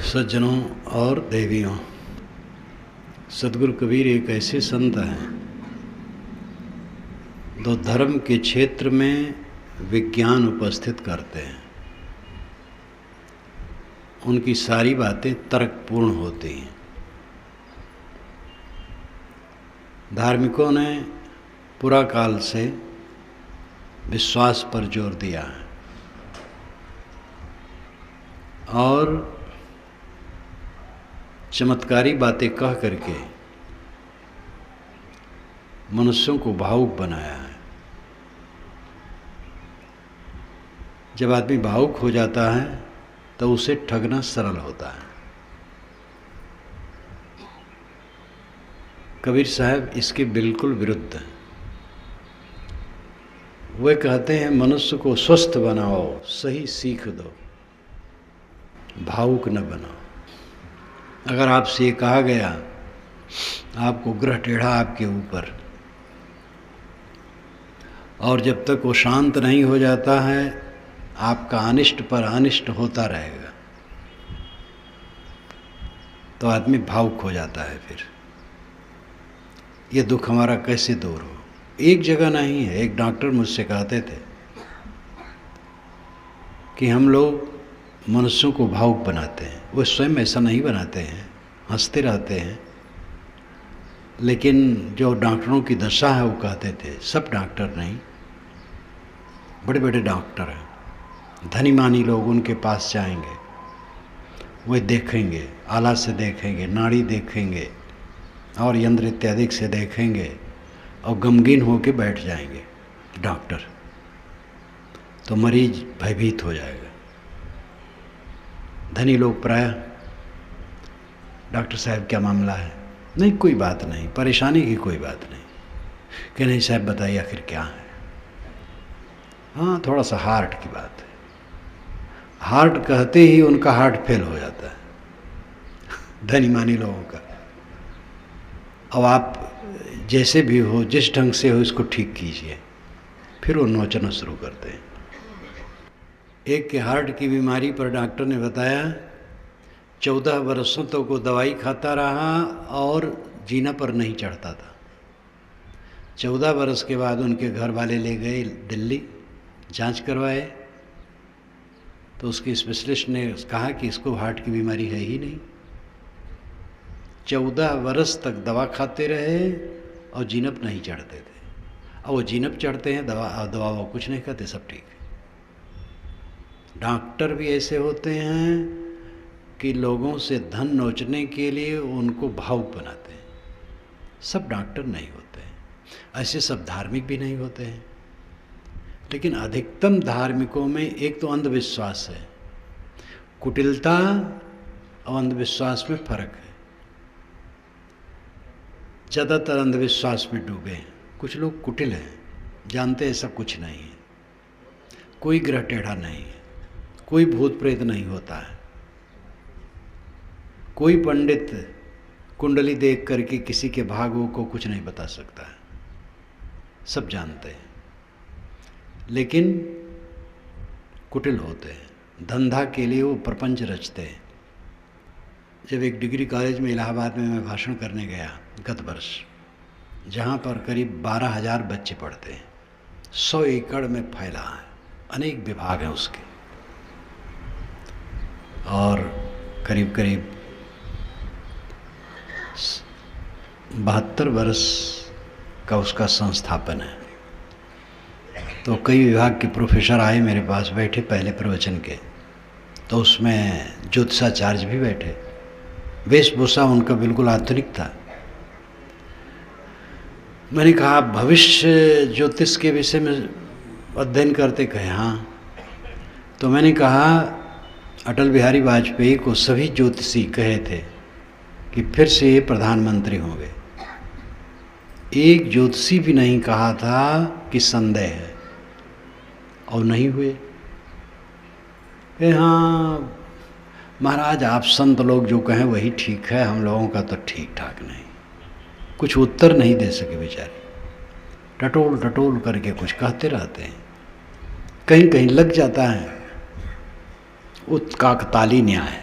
सज्जनों और देवियों, सदगुरु कबीर एक ऐसे संत हैं जो धर्म के क्षेत्र में विज्ञान उपस्थित करते हैं। उनकी सारी बातें तर्कपूर्ण होती हैं। धार्मिकों ने पुरा काल से विश्वास पर जोर दिया है और चमत्कारी बातें कह करके मनुष्यों को भावुक बनाया है। जब आदमी भावुक हो जाता है तो उसे ठगना सरल होता है। कबीर साहब इसके बिल्कुल विरुद्ध हैं। वे कहते हैं मनुष्य को स्वस्थ बनाओ, सही सीख दो, भावुक न बनाओ। अगर आपसे ये कहा गया आपको ग्रह टेढ़ा आपके ऊपर, और जब तक वो शांत नहीं हो जाता है आपका अनिष्ट पर अनिष्ट होता रहेगा, तो आदमी भावुक हो जाता है। फिर ये दुख हमारा कैसे दूर हो? एक जगह नहीं है। एक डॉक्टर मुझसे कहते थे कि हम लोग मनुष्यों को भावुक बनाते हैं। वो स्वयं ऐसा नहीं बनाते हैं, हंसते रहते हैं, लेकिन जो डॉक्टरों की दशा है वो कहते थे, सब डॉक्टर नहीं, बड़े बड़े डॉक्टर हैं, धनी मानी लोग उनके पास जाएंगे, वे देखेंगे, आला से देखेंगे, नाड़ी देखेंगे और यंत्र इत्यादि से देखेंगे और गमगीन होके बैठ जाएंगे डॉक्टर, तो मरीज भयभीत हो जाएगा। धनी लोग प्रायः डॉक्टर साहब क्या मामला है? नहीं, कोई बात नहीं, परेशानी की कोई बात नहीं। कि नहीं साहब बताइए आखिर क्या है? हाँ, थोड़ा सा हार्ट की बात है। हार्ट कहते ही उनका हार्ट फेल हो जाता है धनी मानी लोगों का। अब आप जैसे भी हो, जिस ढंग से हो, इसको ठीक कीजिए। फिर वो नोचना शुरू करते हैं। एक के हार्ट की बीमारी पर डॉक्टर ने बताया 14 वर्षों तक वो दवाई खाता रहा और जीना पर नहीं चढ़ता था। 14 वर्ष के बाद उनके घर वाले ले गए दिल्ली, जांच करवाए तो उसके स्पेशलिस्ट ने कहा कि इसको हार्ट की बीमारी है ही नहीं। 14 वर्ष तक दवा खाते रहे और जीनप नहीं चढ़ते थे। अब वो जीनप चढ़ते हैं, दवा वो कुछ नहीं कहते, सब ठीक है। डॉक्टर भी ऐसे होते हैं कि लोगों से धन नोचने के लिए उनको भावुक बनाते हैं। सब डॉक्टर नहीं होते हैं, ऐसे सब धार्मिक भी नहीं होते हैं। लेकिन अधिकतम धार्मिकों में एक तो अंधविश्वास है। कुटिलता और अंधविश्वास में फर्क है। ज़्यादातर अंधविश्वास में डूबे हैं। कुछ लोग कुटिल हैं, जानते ऐसा कुछ नहीं है, कोई ग्रह टेढ़ा नहीं है, कोई भूत प्रेत नहीं होता है, कोई पंडित कुंडली देख करके किसी के भागों को कुछ नहीं बता सकता है, सब जानते हैं, लेकिन कुटिल होते हैं। धंधा के लिए वो प्रपंच रचते हैं। जब एक डिग्री कॉलेज में इलाहाबाद में मैं भाषण करने गया गत वर्ष, जहाँ पर करीब 12,000 बच्चे पढ़ते हैं, 100 एकड़ में फैला है, अनेक विभाग हैं उसके, और करीब करीब 72 वर्ष का उसका संस्थापन है। तो कई विभाग के प्रोफेसर आए मेरे पास, बैठे पहले प्रवचन के, तो उसमें ज्योतिषाचार्य भी बैठे। वेशभूषा उनका बिल्कुल आधुनिक था। मैंने कहा आप भविष्य ज्योतिष के विषय में अध्ययन करते? कहे हाँ। तो मैंने कहा अटल बिहारी वाजपेयी को सभी ज्योतिषी कहे थे कि फिर से ये प्रधानमंत्री होंगे। एक ज्योतिषी भी नहीं कहा था कि संदेह है, और नहीं हुए। हाँ महाराज, आप संत लोग जो कहें वही ठीक है, हम लोगों का तो ठीक ठाक नहीं। कुछ उत्तर नहीं दे सके बेचारे, टटोल टटोल करके कुछ कहते रहते हैं। कहीं कहीं लग जाता है उत्काकताली न्याय।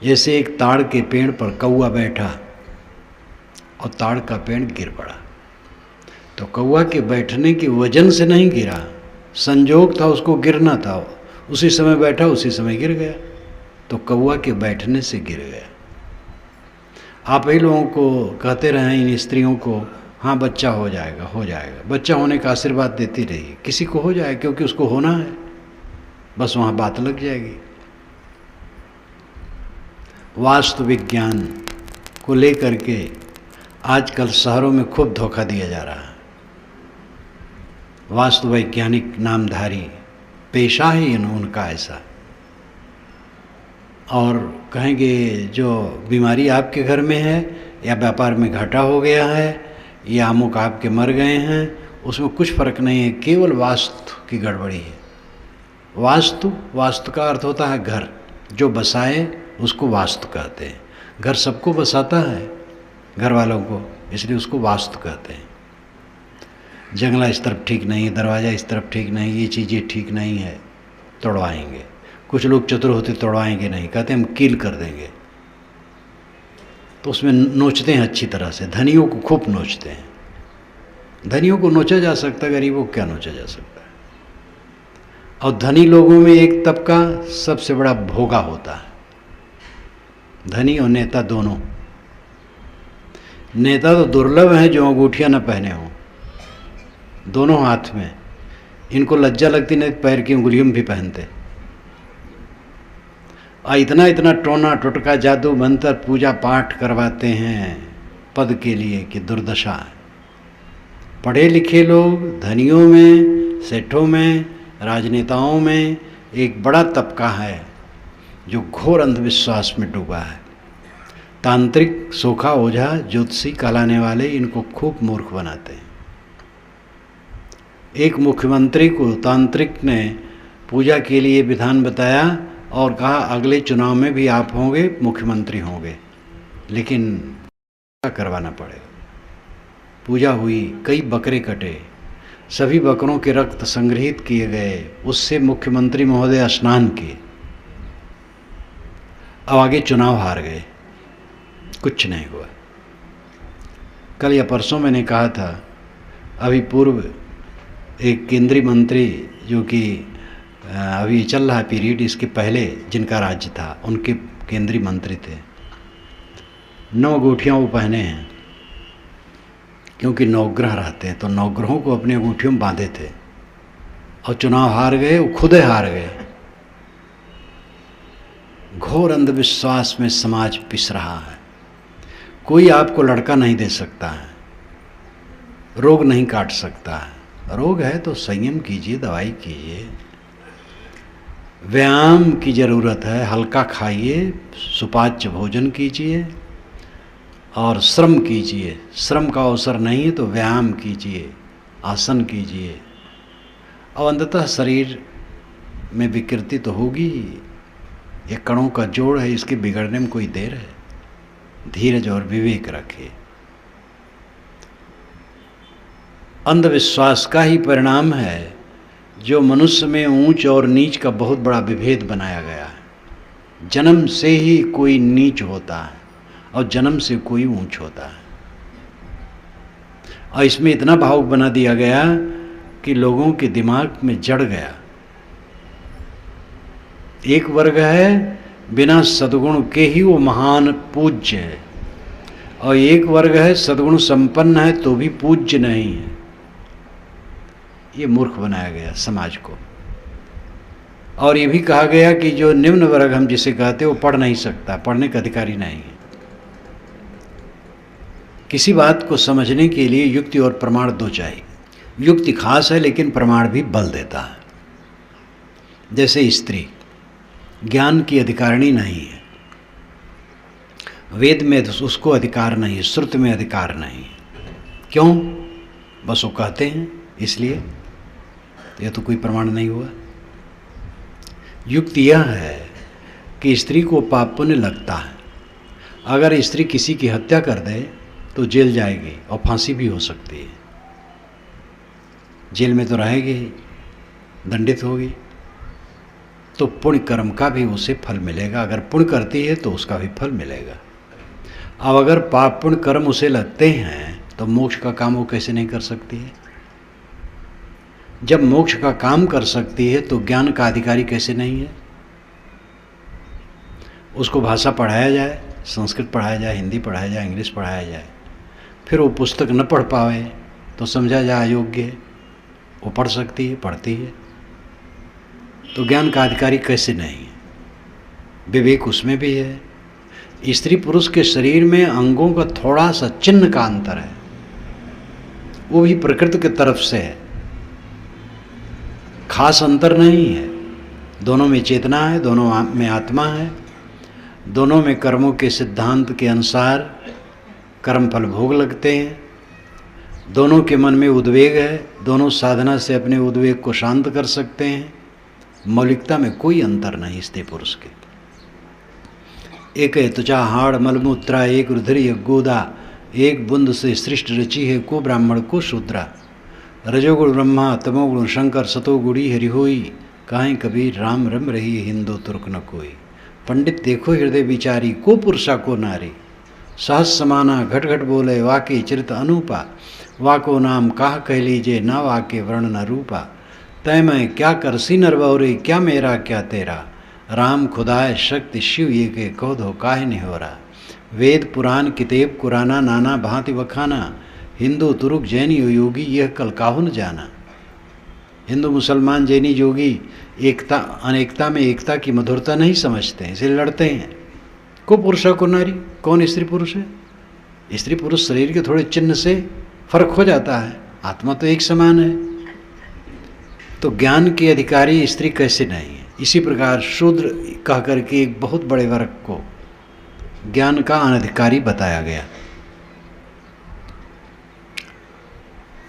जैसे एक ताड़ के पेड़ पर कौआ बैठा और ताड़ का पेड़ गिर पड़ा, तो कौआ के बैठने की वजन से नहीं गिरा, संजोग था, उसको गिरना था, उसी समय बैठा उसी समय गिर गया, तो कौआ के बैठने से गिर गया। आप ही लोगों को कहते रहे इन स्त्रियों को, हाँ बच्चा हो जाएगा हो जाएगा, बच्चा होने का आशीर्वाद देती रही, किसी को हो जाए क्योंकि उसको होना है, बस वहाँ बात लग जाएगी। वास्तु विज्ञान को लेकर के आजकल शहरों में खूब धोखा दिया जा रहा है। वास्तु वैज्ञानिक नामधारी पेशा ही उनका ऐसा, और कहेंगे जो बीमारी आपके घर में है या व्यापार में घाटा हो गया है या अमुक आपके मर गए हैं, उसमें कुछ फर्क नहीं है, केवल वास्तु की गड़बड़ी है। वास्तु का अर्थ होता है घर, जो बसाए उसको वास्तु कहते हैं। घर सबको बसाता है, घर वालों को, इसलिए उसको वास्तु कहते हैं। जंगला इस तरफ ठीक नहीं है, दरवाज़ा इस तरफ ठीक नहीं, ये चीज़ें ठीक नहीं है, तोड़वाएंगे। कुछ लोग चतुर होते तोड़वाएंगे नहीं, कहते हम कील कर देंगे, तो उसमें नोचते हैं अच्छी तरह से, धनियों को खूब नोचते हैं। धनियों को नोचा जा सकता है, गरीबों को क्या नोचा जा सकता है। और धनी लोगों में एक तबका सबसे बड़ा भोगा होता है, धनी और नेता दोनों। नेता तो दुर्लभ हैं जो अंगूठियां न पहने हों दोनों हाथ में, इनको लज्जा लगती नहीं, पैर की उंगलियों में भी पहनते। और इतना इतना टोना टोटका जादू मंत्र पूजा पाठ करवाते हैं पद के लिए कि दुर्दशा है। पढ़े लिखे लोग धनियों में, सेठों में, राजनेताओं में एक बड़ा तबका है जो घोर अंधविश्वास में डूबा है। तांत्रिक, सोखा, ओझा, ज्योतिषी कहलाने वाले इनको खूब मूर्ख बनाते हैं। एक मुख्यमंत्री को तांत्रिक ने पूजा के लिए विधान बताया और कहा अगले चुनाव में भी आप होंगे, मुख्यमंत्री होंगे, लेकिन क्या करवाना पड़ेगा। पूजा हुई, कई बकरे कटे, सभी बकरों के रक्त संग्रहित किए गए, उससे मुख्यमंत्री महोदय स्नान किए, अब आगे चुनाव हार गए, कुछ नहीं हुआ। कल या परसों मैंने कहा था, अभी पूर्व एक केंद्रीय मंत्री जो कि अभी चल रहा है पीरियड, इसके पहले जिनका राज्य था उनके केंद्रीय मंत्री थे, 9 अंगूठियाँ वो पहने हैं, क्योंकि नवग्रह रहते हैं तो नवग्रहों को अपनी अंगूठियों में बांधे थे, और चुनाव हार गए, वो खुद हार गए। घोर अंधविश्वास में समाज पिस रहा है। कोई आपको लड़का नहीं दे सकता है, रोग नहीं काट सकता है। रोग है तो संयम कीजिए, दवाई कीजिए, व्यायाम की ज़रूरत है, हल्का खाइए, सुपाच्य भोजन कीजिए और श्रम कीजिए। श्रम का अवसर नहीं है तो व्यायाम कीजिए, आसन कीजिए, और अंततः शरीर में विकृति तो होगी। ये कणों का जोड़ है, इसके बिगड़ने में कोई देर है। धीरज और विवेक रखिए। अंधविश्वास का ही परिणाम है जो मनुष्य में ऊंच और नीच का बहुत बड़ा विभेद बनाया गया है। जन्म से ही कोई नीच होता है और जन्म से कोई ऊंच होता है, और इसमें इतना भावुक बना दिया गया कि लोगों के दिमाग में जड़ गया। एक वर्ग है बिना सद्गुण के ही वो महान पूज्य है, और एक वर्ग है सद्गुण संपन्न है तो भी पूज्य नहीं है। ये मूर्ख बनाया गया समाज को। और ये भी कहा गया कि जो निम्न वर्ग हम जिसे कहते हैं वो पढ़ नहीं सकता, पढ़ने का अधिकारी नहीं है। किसी बात को समझने के लिए युक्ति और प्रमाण दो चाहिए। युक्ति खास है लेकिन प्रमाण भी बल देता है। जैसे स्त्री ज्ञान की अधिकारिणी नहीं है, वेद में उसको अधिकार नहीं है, श्रुति में अधिकार नहीं है। क्यों? बस वो कहते हैं इसलिए। यह तो कोई प्रमाण नहीं हुआ। युक्ति यह है कि स्त्री को पाप पुण्य लगता है। अगर स्त्री किसी की हत्या कर दे तो जेल जाएगी और फांसी भी हो सकती है। जेल में तो रहेगी ही, दंडित होगी। तो पुण्य कर्म का भी उसे फल मिलेगा। अगर पुण्य करती है तो उसका भी फल मिलेगा। अब अगर पाप पुण्य कर्म उसे लगते हैं तो मोक्ष का काम वो कैसे नहीं कर सकती है? जब मोक्ष का काम कर सकती है तो ज्ञान का अधिकारी कैसे नहीं है? उसको भाषा पढ़ाया जाए, संस्कृत पढ़ाया जाए, हिंदी पढ़ाया जाए, इंग्लिश पढ़ाया जाए, फिर वो पुस्तक न पढ़ पावे तो समझा जाए अयोग्य है। वो पढ़ सकती है, पढ़ती है, तो ज्ञान का अधिकारी कैसे नहीं है? विवेक उसमें भी है। स्त्री पुरुष के शरीर में अंगों का थोड़ा सा चिन्ह का अंतर है, वो भी प्रकृति की तरफ से है, खास अंतर नहीं है। दोनों में चेतना है, दोनों में आत्मा है, दोनों में कर्मों के सिद्धांत के अनुसार कर्म फल भोग लगते हैं, दोनों के मन में उद्वेग है, दोनों साधना से अपने उद्वेग को शांत कर सकते हैं। मौलिकता में कोई अंतर नहीं स्त्री पुरुष के। एक है त्वचा हाड़ मलमूत्रा, एक रुधिर एक गोदा, एक बुंद से सृष्टि रची है, को ब्राह्मण को शूद्रा। रजोगुण ब्रह्मा तमोगुण शंकर, सतोगुणी हरि होई, काहें कबीर राम रम रही हिंदू तुर्क न कोई। पंडित देखो हृदय विचारी, को पुरुषा को नारी। सहस समाना घट घट बोले, वाके चरित अनूपा। वाको नाम काह कह लीजिए, ना वाके वर्ण न रूपा। तय मैं क्या करसी नरबौरे, क्या मेरा क्या तेरा। राम खुदाए शक्ति शिव ये के कहो दो काहे नहीं हो रहा। वेद पुराण कितेब कुराना, नाना भांति वखाना। हिंदू तुरुक जैनी योगी, यह कल काहू न जाना। हिंदू मुसलमान जैनी योगी एकता अनेकता में एकता की मधुरता नहीं समझते हैं, इसलिए लड़ते हैं। को पुरुषा को नारी, कौन स्त्री पुरुष है? स्त्री पुरुष शरीर के थोड़े चिन्ह से फर्क हो जाता है, आत्मा तो एक समान है। तो ज्ञान के अधिकारी स्त्री कैसे नहीं है? इसी प्रकार शूद्र कह करके एक बहुत बड़े वर्ग को ज्ञान का अनधिकारी बताया गया।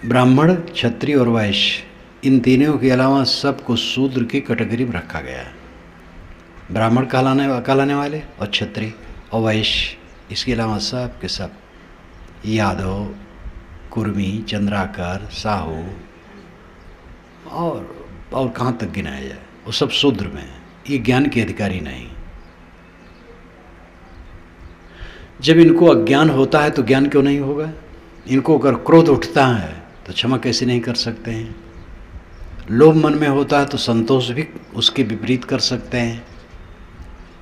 ब्राह्मण, क्षत्रिय और वैश्य, इन तीनों के अलावा सबको शूद्र की कैटेगरी में रखा गया है। ब्राह्मण कहलाने वाले और क्षत्रिय और वैश्य, इसके अलावा सब के सब यादव, कुर्मी, चंद्राकर, साहू और कहाँ तक गिनाया जाए, वो सब शूद्र में है। ये ज्ञान के अधिकारी नहीं। जब इनको अज्ञान होता है तो ज्ञान क्यों नहीं होगा? इनको अगर क्रोध उठता है तो क्षमा कैसे नहीं कर सकते हैं? लोभ मन में होता है तो संतोष भी उसके विपरीत कर सकते हैं।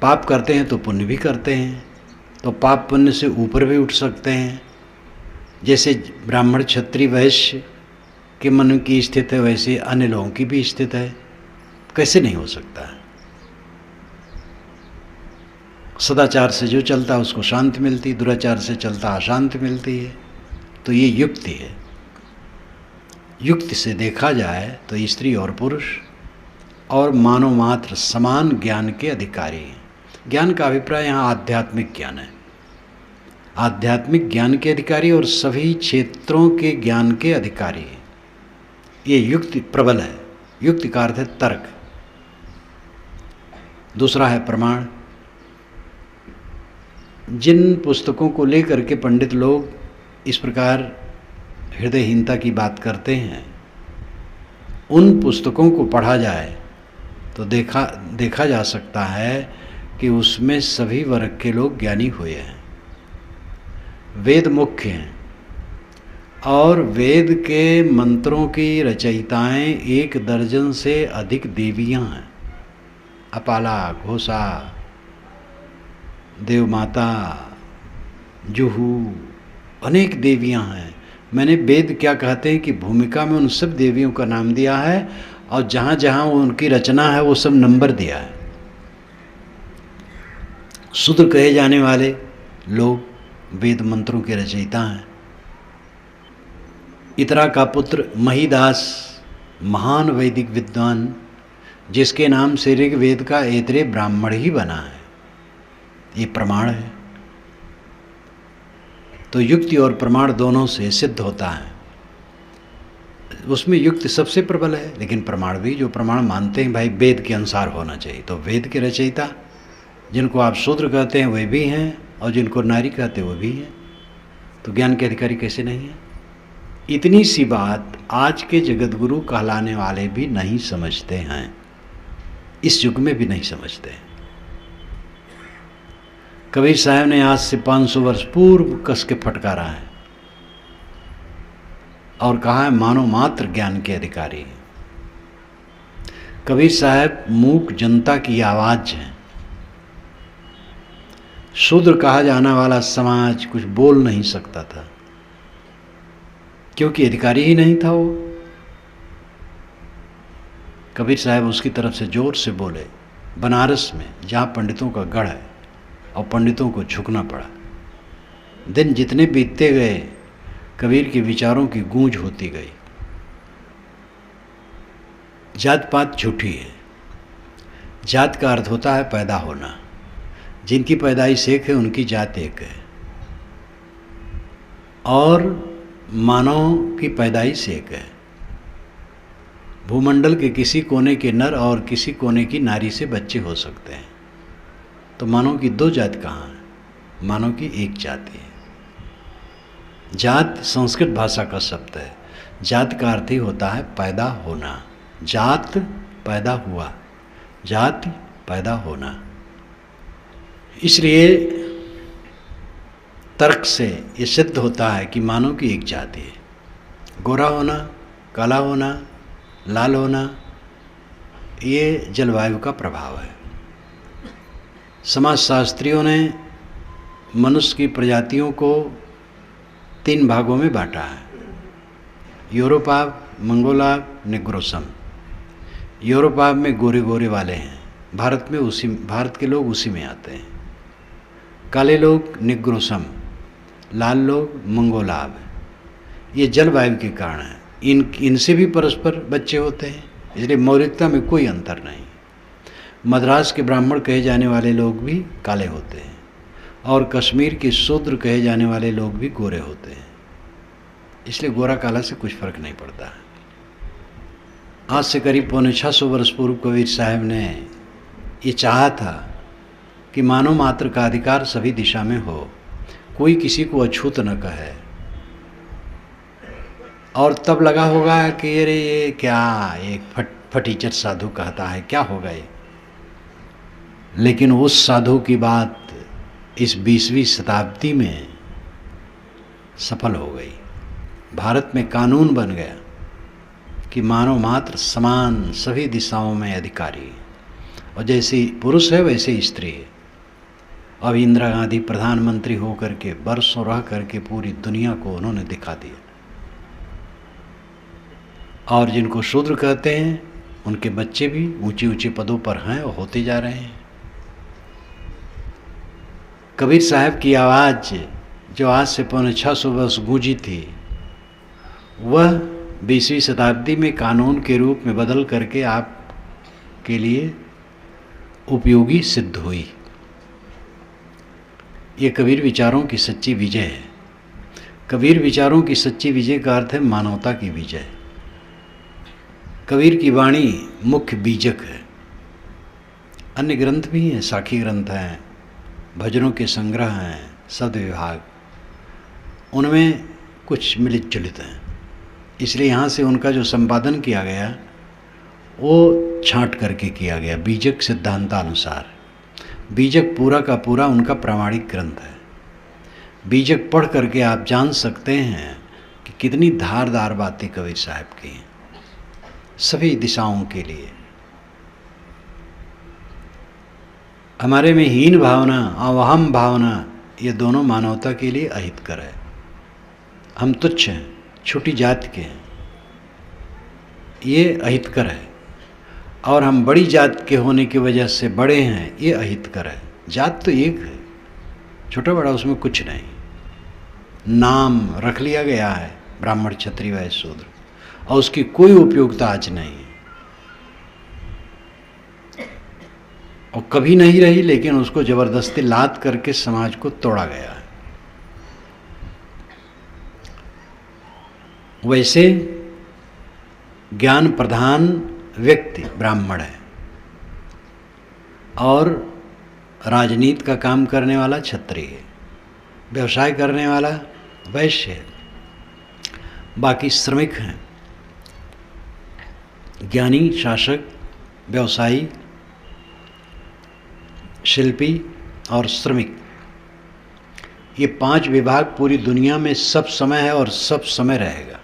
पाप करते हैं तो पुण्य भी करते हैं, तो पाप पुण्य से ऊपर भी उठ सकते हैं। जैसे ब्राह्मण, क्षत्रिय, वैश्य के मन की स्थिति है, वैसे अन्य लोगों की भी स्थिति है। कैसे नहीं हो सकता है? सदाचार से जो चलता है उसको शांति मिलती, दुराचार से चलता अशांति मिलती है। तो ये युक्ति है। युक्ति से देखा जाए तो स्त्री और पुरुष और मानव मात्र समान ज्ञान के अधिकारी हैं। ज्ञान का अभिप्राय यहाँ आध्यात्मिक ज्ञान है। आध्यात्मिक ज्ञान के अधिकारी और सभी क्षेत्रों के ज्ञान के अधिकारी हैं। ये युक्ति प्रबल है। युक्ति का अर्थ है तर्क। दूसरा है प्रमाण। जिन पुस्तकों को लेकर के पंडित लोग इस प्रकार हृदयहीनता की बात करते हैं, उन पुस्तकों को पढ़ा जाए तो देखा जा सकता है कि उसमें सभी वर्ग के लोग ज्ञानी हुए हैं। वेद मुख्य हैं और वेद के मंत्रों की रचयिताएं 1 दर्जन से अधिक देवियां हैं। अपाला, घोषा, देवमाता, जुहू, अनेक देवियां हैं। मैंने वेद क्या कहते हैं कि भूमिका में उन सब देवियों का नाम दिया है और जहाँ जहाँ उनकी रचना है वो सब नंबर दिया है। शूद्र कहे जाने वाले लोग वेद मंत्रों के रचयिता हैं। इतरा का पुत्र महिदास, महान वैदिक विद्वान, जिसके नाम से ऋग्वेद का ऐतरेय ब्राह्मण ही बना है। ये प्रमाण है। तो युक्ति और प्रमाण दोनों से सिद्ध होता है। उसमें युक्ति सबसे प्रबल है, लेकिन प्रमाण भी, जो प्रमाण मानते हैं भाई वेद के अनुसार होना चाहिए। तो वेद के रचयिता जिनको आप शूद्र कहते हैं वे भी हैं और जिनको नारी कहते हैं वो भी हैं। तो ज्ञान के अधिकारी कैसे नहीं है? इतनी सी बात आज के जगतगुरु कहलाने वाले भी नहीं समझते हैं। इस युग में भी नहीं समझते। कबीर साहब ने आज से 500 वर्ष पूर्व कस के फटकारा है और कहा है मानो मात्र ज्ञान के अधिकारी हैं। कबीर साहब मूक जनता की आवाज है। शूद्र कहा जाने वाला समाज कुछ बोल नहीं सकता था क्योंकि अधिकारी ही नहीं था वो। कबीर साहब उसकी तरफ से जोर से बोले, बनारस में जहाँ पंडितों का गढ़ है और पंडितों को झुकना पड़ा। दिन जितने बीतते गए कबीर के विचारों की गूंज होती गई। जात पात झूठी है। जात का अर्थ होता है पैदा होना। जिनकी पैदाइश एक है उनकी जात एक है और मानव की पैदाइश एक है। भूमंडल के किसी कोने के नर और किसी कोने की नारी से बच्चे हो सकते हैं। तो मानव की दो जात कहाँ है? मानव की एक जाति है। जात संस्कृत भाषा का शब्द है। जात का अर्थ ही होता है पैदा होना। जात पैदा हुआ, जाति पैदा होना। इसलिए तर्क से ये सिद्ध होता है कि मानव की एक जाति है। गोरा होना, काला होना, लाल होना, ये जलवायु का प्रभाव है। समाजशास्त्रियों ने मनुष्य की प्रजातियों को 3 भागों में बांटा है, यूरोपाव, मंगोलाव, निग्रोसम। यूरोपाव में गोरे गोरे वाले हैं, भारत के लोग उसी में आते हैं। काले लोग निग्रोसम, लाल लोग मंगोलाव। ये जलवायु के कारण है। इनसे भी परस्पर बच्चे होते हैं, इसलिए मौलिकता में कोई अंतर नहीं। मद्रास के ब्राह्मण कहे जाने वाले लोग भी काले होते हैं और कश्मीर के शूद्र कहे जाने वाले लोग भी गोरे होते हैं। इसलिए गोरा काला से कुछ फर्क नहीं पड़ता। आज से करीब 650 वर्ष पूर्व कबीर साहब ने ये चाहा था कि मानव मात्र का अधिकार सभी दिशा में हो, कोई किसी को अछूत न कहे। और तब लगा होगा कि अरे ये क्या एक फटीचर साधु कहता है, क्या होगा ये। लेकिन उस साधु की बात इस 20वीं शताब्दी में सफल हो गई। भारत में कानून बन गया कि मानव मात्र समान सभी दिशाओं में अधिकारी, और जैसे पुरुष है वैसे स्त्री है। अब इंदिरा गांधी प्रधानमंत्री होकर के बरसों रह करके पूरी दुनिया को उन्होंने दिखा दिया। और जिनको शूद्र कहते हैं उनके बच्चे भी ऊंचे ऊंचे पदों पर हैं और होते जा रहे हैं। कबीर साहब की आवाज़ जो आज से 650 वर्ष गूंजी थी, वह 20वीं शताब्दी में कानून के रूप में बदल करके आपके लिए उपयोगी सिद्ध हुई। ये कबीर विचारों की सच्ची विजय है। कबीर विचारों की सच्ची विजय का अर्थ है मानवता की विजय। कबीर की वाणी मुख्य बीजक है। अन्य ग्रंथ भी हैं, साखी ग्रंथ हैं, भजनों के संग्रह हैं, शब्द विभाग, उनमें कुछ मिलित जुलित हैं। इसलिए यहाँ से उनका जो संपादन किया गया वो छांट करके किया गया बीजक सिद्धांतानुसार। बीजक पूरा का पूरा उनका प्रामाणिक ग्रंथ है। बीजक पढ़ करके आप जान सकते हैं कि कितनी धारदार बातें कबीर साहब की हैं सभी दिशाओं के लिए। हमारे में हीन भावना और अहम भावना, ये दोनों मानवता के लिए अहितकर है। हम तुच्छ हैं, छोटी जात के हैं, ये अहितकर है। और हम बड़ी जात के होने की वजह से बड़े हैं, ये अहितकर है। जात तो एक है, छोटा बड़ा उसमें कुछ नहीं। नाम रख लिया गया है ब्राह्मण, क्षत्रिय, वैश्य, शूद्र, और उसकी कोई उपयोगिता आज नहीं है और कभी नहीं रही। लेकिन उसको जबरदस्ती लाद करके समाज को तोड़ा गया है। वैसे ज्ञान प्रधान व्यक्ति ब्राह्मण है और राजनीति का काम करने वाला क्षत्रिय है, व्यवसाय करने वाला वैश्य है, बाकी श्रमिक हैं। ज्ञानी, शासक, व्यवसायी शिल्पी और श्रमिक, ये 5 विभाग पूरी दुनिया में सब समय है और सब समय रहेगा।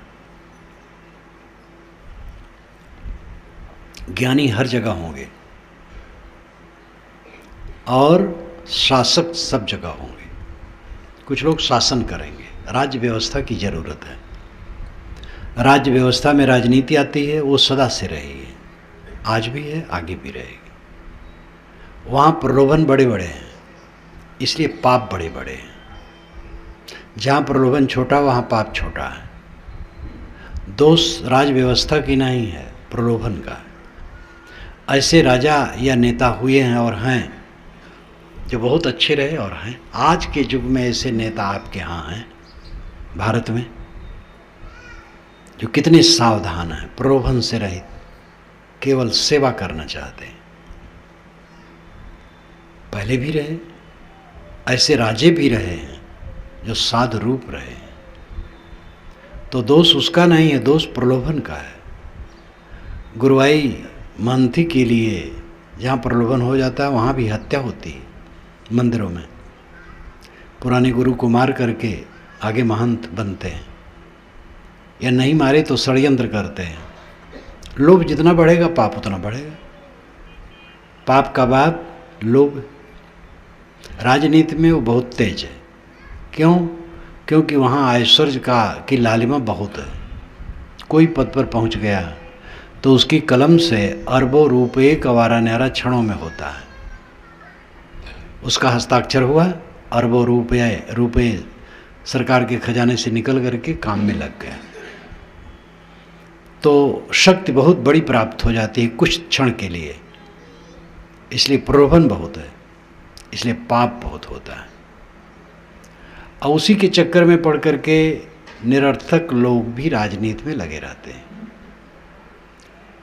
ज्ञानी हर जगह होंगे और शासक सब जगह होंगे। कुछ लोग शासन करेंगे, राज्य व्यवस्था की ज़रूरत है। राज्य व्यवस्था में राजनीति आती है, वो सदा से रही है, आज भी है, आगे भी रहेगी। वहाँ प्रलोभन बड़े बड़े हैं, इसलिए पाप बड़े बड़े हैं। जहाँ प्रलोभन छोटा वहाँ पाप छोटा है। दोष राज व्यवस्था की नहीं है, प्रलोभन का है। ऐसे राजा या नेता हुए हैं और हैं जो बहुत अच्छे रहे और हैं। आज के युग में ऐसे नेता आपके यहाँ हैं भारत में जो कितने सावधान हैं, प्रलोभन से रहित, केवल सेवा करना चाहते हैं। पहले भी रहे, ऐसे राजे भी रहे हैं जो साधु रूप रहे। तो दोष उसका नहीं है, दोष प्रलोभन का है। गुरुवाई महंती के लिए जहाँ प्रलोभन हो जाता है वहाँ भी हत्या होती है। मंदिरों में पुराने गुरु को मार करके आगे महंत बनते हैं, या नहीं मारे तो षड्यंत्र करते हैं। लोभ जितना बढ़ेगा पाप उतना बढ़ेगा। पाप का बाप लोभ। राजनीति में वो बहुत तेज है। क्यों? क्योंकि वहाँ ऐश्वर्य की लालिमा बहुत है। कोई पद पर पहुँच गया तो उसकी कलम से अरबों रुपये कवारा न्यारा क्षणों में होता है। उसका हस्ताक्षर हुआ, अरबों रुपये सरकार के खजाने से निकल करके काम में लग गया। तो शक्ति बहुत बड़ी प्राप्त हो जाती है कुछ क्षण के लिए। इसलिए प्रलोभन बहुत है, इसलिए पाप बहुत होता है। और उसी के चक्कर में पड़ करके निरर्थक लोग भी राजनीति में लगे रहते हैं।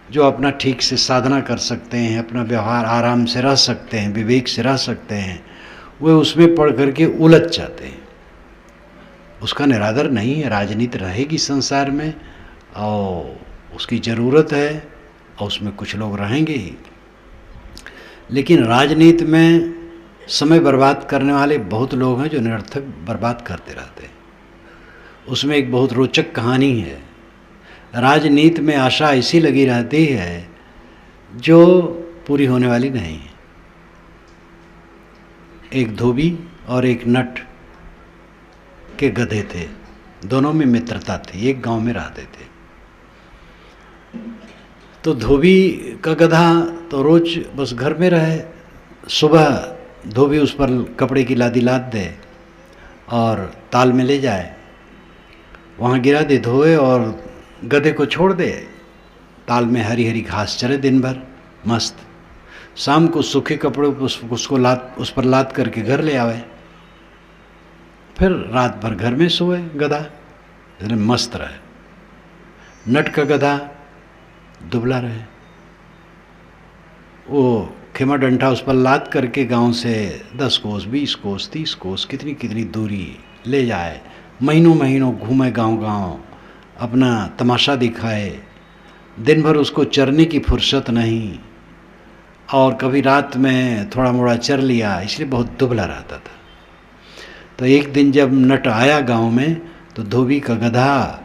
जो अपना ठीक से साधना कर सकते हैं, अपना व्यवहार आराम से रह सकते हैं, विवेक से रह सकते हैं, वे उसमें पढ़ करके उलझ जाते हैं। उसका निरादर नहीं है। राजनीति रहेगी संसार में और उसकी ज़रूरत है और उसमें कुछ लोग रहेंगे ही। लेकिन राजनीति में समय बर्बाद करने वाले बहुत लोग हैं जो निरर्थक बर्बाद करते रहते हैं। उसमें एक बहुत रोचक कहानी है। राजनीति में आशा ऐसी लगी रहती है जो पूरी होने वाली नहीं है। एक धोबी और एक नट के गधे थे, दोनों में मित्रता थी, एक गांव में रहते थे। तो धोबी का गधा तो रोज बस घर में रहे। सुबह धोबी उस पर कपड़े की लादी लाद दे और ताल में ले जाए, वहाँ गिरा दे, धोए और गधे को छोड़ दे। ताल में हरी हरी घास चरे दिन भर मस्त। शाम को सूखे कपड़े उस पर लाद करके घर ले आवे, फिर रात भर घर में सोए गधा, मस्त रहे। नट का गधा दुबला रहे। वो खेमा डंठा उस पर लाद करके गांव से 10 कोस 20 कोस 30 कोस कितनी कितनी दूरी ले जाए, महीनों महीनों घूमे गांव गांव, अपना तमाशा दिखाए। दिन भर उसको चरने की फुर्सत नहीं, और कभी रात में थोड़ा मोड़ा चर लिया, इसलिए बहुत दुबला रहता था। तो एक दिन जब नट आया गांव में तो धोबी का गधा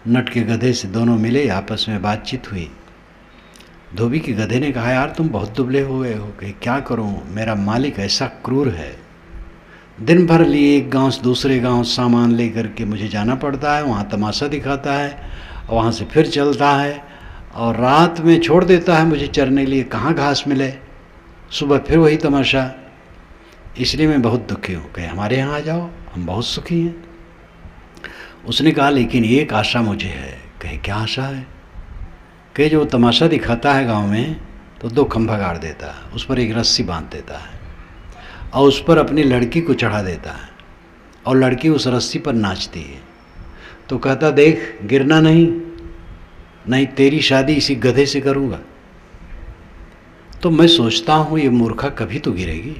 नट के गधे से दोनों मिले, आपस में बातचीत हुई। धोबी के गधे ने कहा, यार तुम बहुत दुबले हुए हो। कि क्या करूं, मेरा मालिक ऐसा क्रूर है, दिन भर लिए एक गांव से दूसरे गांव सामान ले करके मुझे जाना पड़ता है, वहाँ तमाशा दिखाता है और वहाँ से फिर चलता है, और रात में छोड़ देता है मुझे चरने के लिए, कहाँ घास मिले, सुबह फिर वही तमाशा। इसलिए मैं बहुत दुखी हूँ। कहे हमारे यहाँ आ जाओ, हम बहुत सुखी हैं। उसने कहा लेकिन एक आशा मुझे है। कहे क्या आशा है? कहे जो तमाशा दिखाता है गांव में तो 2 खंभा गाड़ देता है, उस पर एक रस्सी बांध देता है और उस पर अपनी लड़की को चढ़ा देता है और लड़की उस रस्सी पर नाचती है। तो कहता देख गिरना नहीं, नहीं तेरी शादी इसी गधे से करूँगा। तो मैं सोचता हूँ ये मूर्खा कभी तो गिरेगी।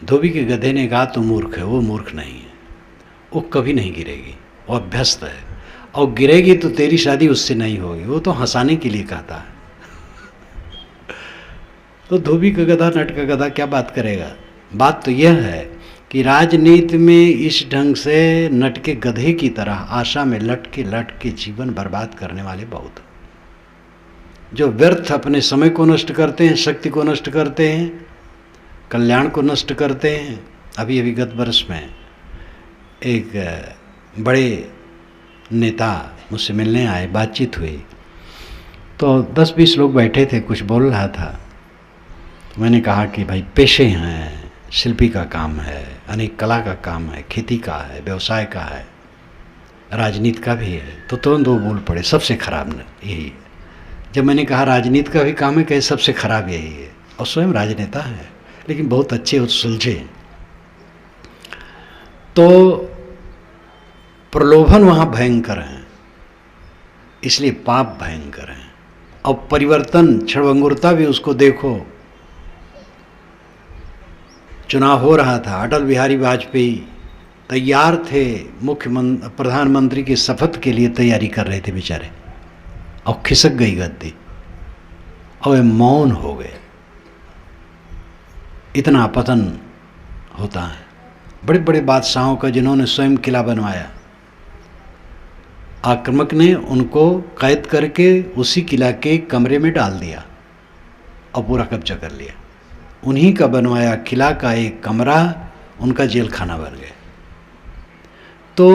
धोबी के गधे ने कहा तू मूर्ख है। वो मूर्ख नहीं है, वो कभी नहीं गिरेगी, वो अभ्यस्त है, और गिरेगी तो तेरी शादी उससे नहीं होगी। वो तो हंसाने के लिए कहता है। तो धोबी का गधा नट का गधा क्या बात करेगा। बात तो यह है कि राजनीति में इस ढंग से नट के गधे की तरह आशा में लट के जीवन बर्बाद करने वाले बहुत, जो व्यर्थ अपने समय को नष्ट करते हैं, शक्ति को नष्ट करते हैं, कल्याण को नष्ट करते हैं। अभी अभी गत वर्ष में एक बड़े नेता मुझसे मिलने आए, बातचीत हुई, तो 10-20 लोग बैठे थे, कुछ बोल रहा था। मैंने कहा कि भाई पेशे हैं, शिल्पी का काम है, अनेक कला का काम है, खेती का है, व्यवसाय का है, राजनीति का भी है। तो तुरंत वो बोल पड़े सबसे खराब यही है। जब मैंने कहा राजनीति का भी काम है, कहे सबसे खराब यही है, और स्वयं राजनेता है लेकिन बहुत अच्छे और सुलझे। तो प्रलोभन वहाँ भयंकर हैं, इसलिए पाप भयंकर हैं। और परिवर्तन, क्षणभंगुरता भी उसको देखो। चुनाव हो रहा था, अटल बिहारी वाजपेयी तैयार थे, प्रधानमंत्री की शपथ के लिए तैयारी कर रहे थे बेचारे, और खिसक गई गद्दी और वे मौन हो गए। इतना पतन होता है बड़े बड़े बादशाहों का, जिन्होंने स्वयं किला बनवाया, आक्रमक ने उनको कैद करके उसी किला के कमरे में डाल दिया और पूरा कब्जा कर लिया। उन्हीं का बनवाया किला का एक कमरा उनका जेल खाना बन गया। तो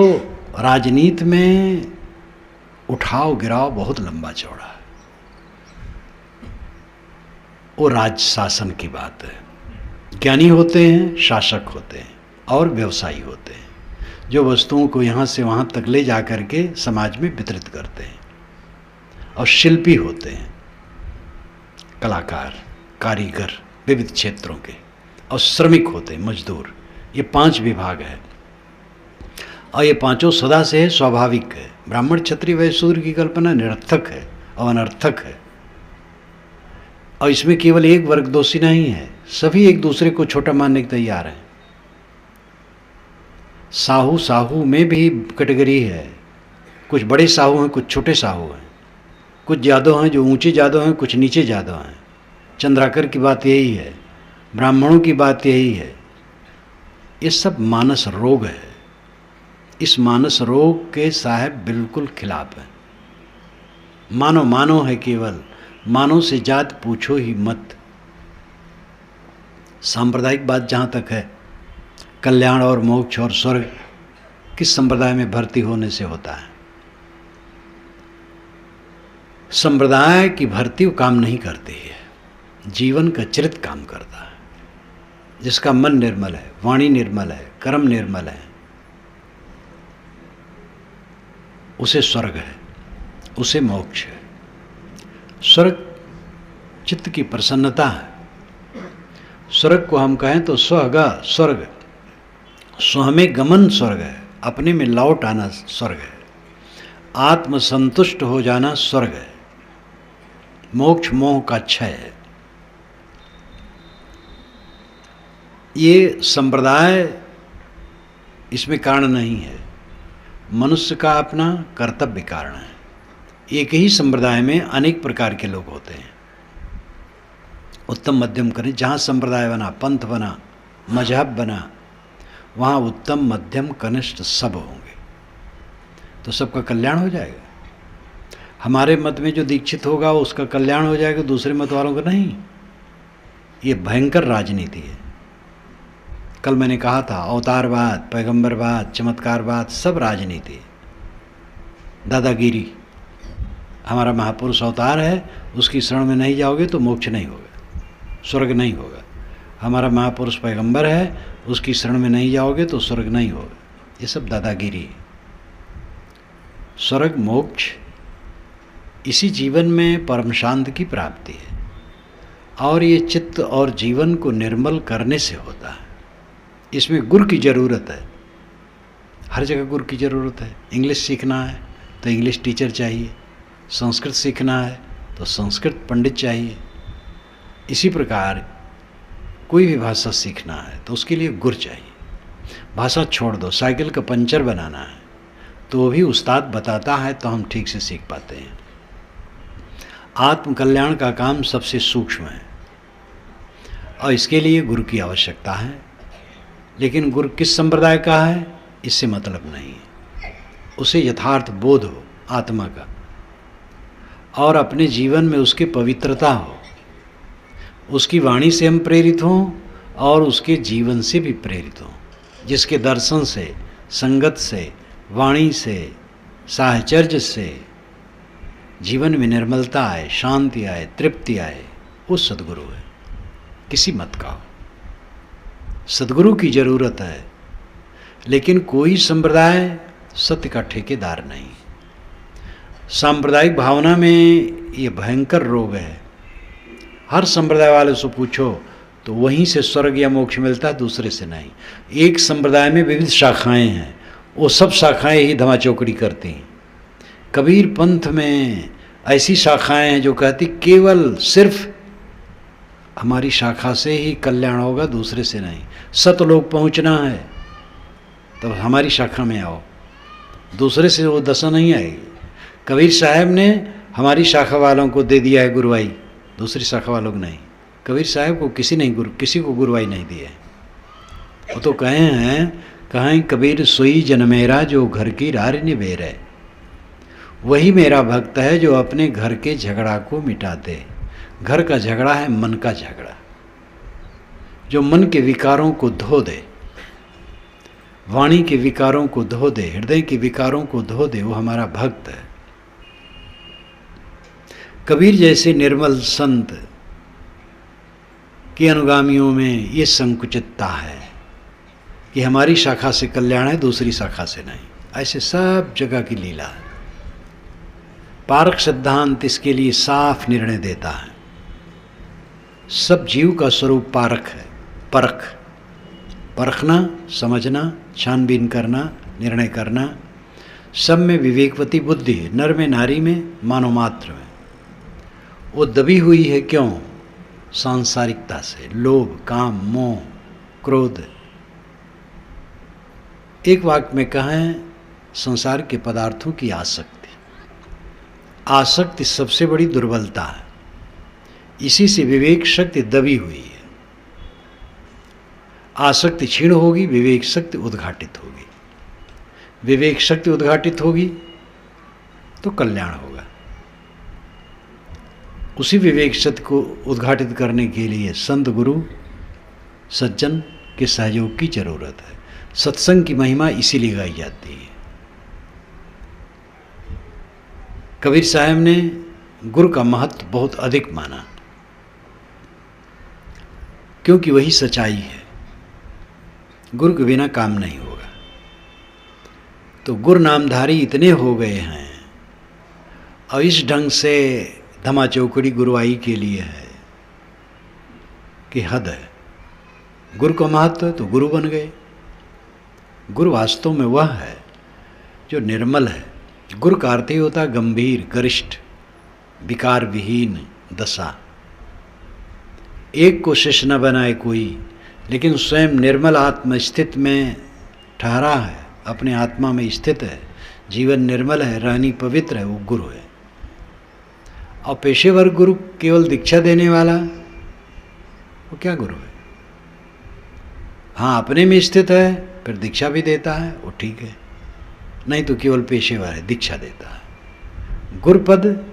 राजनीति में उठाव गिराव बहुत लंबा चौड़ा है। वो राज शासन की बात है। ज्ञानी होते हैं, शासक होते हैं और व्यवसायी होते हैं, जो वस्तुओं को यहाँ से वहाँ तक ले जा कर के समाज में वितरित करते हैं। और शिल्पी होते हैं, कलाकार, कारीगर विविध क्षेत्रों के, और श्रमिक होते हैं, मजदूर। ये 5 विभाग है और ये पांचों सदा से है, स्वाभाविक है। ब्राह्मण, क्षत्रिय, वैश्य, शूद्र की कल्पना निरर्थक है और अनर्थक है। और इसमें केवल एक वर्ग दोषी नहीं है, सभी एक दूसरे को छोटा मानने के तैयार हैं। साहू, साहू में भी कैटेगरी है, कुछ बड़े साहू हैं, कुछ छोटे साहू हैं, कुछ यादव हैं जो ऊंचे यादव हैं, कुछ नीचे यादव हैं। चंद्राकर की बात यही है, ब्राह्मणों की बात यही है। ये सब मानस रोग है। इस मानस रोग के साहब बिल्कुल खिलाफ है। मानो मानो है केवल, मानो से जात पूछो ही मत। सांप्रदायिक बात जहाँ तक है, कल्याण और मोक्ष और स्वर्ग किस संप्रदाय में भर्ती होने से होता है। संप्रदाय की भर्ती वो काम नहीं करती है, जीवन का चरित्र काम करता है। जिसका मन निर्मल है, वाणी निर्मल है, कर्म निर्मल है, उसे स्वर्ग है, उसे मोक्ष है। स्वर्ग चित्त की प्रसन्नता है। स्वर्ग को हम कहें तो स्वग स्वर्ग, स्व में गमन स्वर्ग है, अपने में लौट आना स्वर्ग है, आत्मसंतुष्ट हो जाना स्वर्ग है। मोक्ष मोह का क्षय है। ये संप्रदाय इसमें कारण नहीं है, मनुष्य का अपना कर्तव्य कारण है। एक ही संप्रदाय में अनेक प्रकार के लोग होते हैं। उत्तम मध्यम करें, जहाँ संप्रदाय बना, पंथ बना, मजहब बना, वहाँ उत्तम मध्यम कनिष्ठ सब होंगे, तो सबका कल्याण हो जाएगा। हमारे मत में जो दीक्षित होगा उसका कल्याण हो जाएगा, दूसरे मत वालों का नहीं। ये भयंकर राजनीति है। कल मैंने कहा था, अवतारवाद, पैगंबरवाद, चमत्कारवाद सब राजनीति है, दादागिरी। हमारा महापुरुष अवतार है, उसकी शरण में नहीं जाओगे तो मोक्ष नहीं होगा, स्वर्ग नहीं होगा। हमारा महापुरुष पैगंबर है, उसकी शरण में नहीं जाओगे तो स्वर्ग नहीं होगा। ये सब दादागिरी है। स्वर्ग मोक्ष इसी जीवन में परम शांति की प्राप्ति है, और ये चित्त और जीवन को निर्मल करने से होता है। इसमें गुरु की ज़रूरत है, हर जगह गुरु की ज़रूरत है। इंग्लिश सीखना है तो इंग्लिश टीचर चाहिए, संस्कृत सीखना है तो संस्कृत पंडित चाहिए। इसी प्रकार कोई भी भाषा सीखना है तो उसके लिए गुरु चाहिए। भाषा छोड़ दो, साइकिल का पंचर बनाना है तो वो भी उस्ताद बताता है तो हम ठीक से सीख पाते हैं। आत्मकल्याण का काम सबसे सूक्ष्म है, और इसके लिए गुरु की आवश्यकता है। लेकिन गुरु किस संप्रदाय का है इससे मतलब नहीं है, उसे यथार्थ बोध हो आत्मा का और अपने जीवन में उसकी पवित्रता हो, उसकी वाणी से हम प्रेरित हों और उसके जीवन से भी प्रेरित हों, जिसके दर्शन से, संगत से, वाणी से, साहचर्य से जीवन में निर्मलता आए, शांति आए, तृप्ति आए, वो सद्गुरु है, किसी मत का हो। सद्गुरु की जरूरत है, लेकिन कोई संप्रदाय सत्य का ठेकेदार नहीं। सांप्रदायिक भावना में ये भयंकर रोग है। हर संप्रदाय वाले से पूछो तो वहीं से स्वर्ग या मोक्ष मिलता है, दूसरे से नहीं। एक संप्रदाय में विविध शाखाएं हैं, वो सब शाखाएं ही धमाचौकड़ी करती हैं। कबीर पंथ में ऐसी शाखाएं हैं जो कहती केवल सिर्फ हमारी शाखा से ही कल्याण होगा, दूसरे से नहीं। सतलोक पहुंचना है तो हमारी शाखा में आओ, दूसरे से वो दशा नहीं आएगी। कबीर साहब ने हमारी शाखा वालों को दे दिया है गुरुवाई, दूसरी शाखा वालों को नहीं। कबीर साहब को किसी को गुरुवाई नहीं दी है। वो तो कहें कबीर सोई जनमेरा जो घर की रार निबेर है, वही मेरा भक्त है जो अपने घर के झगड़ा को मिटा दे। घर का झगड़ा है मन का झगड़ा, जो मन के विकारों को धो दे, वाणी के विकारों को धो दे, हृदय के विकारों को धो दे, वो हमारा भक्त है। कबीर जैसे निर्मल संत के अनुगामियों में ये संकुचितता है कि हमारी शाखा से कल्याण है, दूसरी शाखा से नहीं। ऐसे सब जगह की लीला है। पारक सिद्धांत इसके लिए साफ निर्णय देता है। सब जीव का स्वरूप पारक है। परखना, समझना, छानबीन करना, निर्णय करना, सब में विवेकवती बुद्धि है। नर में, नारी में, मानव मात्र में। वो दबी हुई है क्यों? सांसारिकता से, लोभ, काम, मोह, क्रोध। एक वाक्य में कहें, संसार के पदार्थों की आसक्ति। आसक्ति सबसे बड़ी दुर्बलता है, इसी से विवेक शक्ति दबी हुई है। आसक्ति क्षीण होगी, विवेक शक्ति उद्घाटित होगी। विवेक शक्ति उद्घाटित होगी तो कल्याण होगा। उसी विवेक शक्ति को उद्घाटित करने के लिए संत, गुरु, सज्जन के सहयोग की जरूरत है। सत्संग की महिमा इसीलिए गाई जाती है। कबीर साहब ने गुरु का महत्व बहुत अधिक माना, क्योंकि वही सच्चाई है। गुरु के बिना काम नहीं होगा। तो गुरु नामधारी इतने हो गए हैं और इस ढंग से धमाचौकड़ी गुरुवाई के लिए है कि हद है। गुरु का महत्व तो गुरु बन गए। गुरु वास्तव में वह है जो निर्मल है। गुरु का अर्थ ही होता गंभीर, गरिष्ठ, विकार विहीन दशा। एक को शिष्य न बनाए कोई, लेकिन स्वयं निर्मल आत्म स्थित में ठहरा है, अपने आत्मा में स्थित है, जीवन निर्मल है, रहनी पवित्र है, वो गुरु है। और पेशेवर गुरु केवल दीक्षा देने वाला, वो क्या गुरु है? हाँ, अपने में स्थित है, फिर दीक्षा भी देता है, वो ठीक है। नहीं तो केवल पेशेवर है, दीक्षा देता है। गुरुपद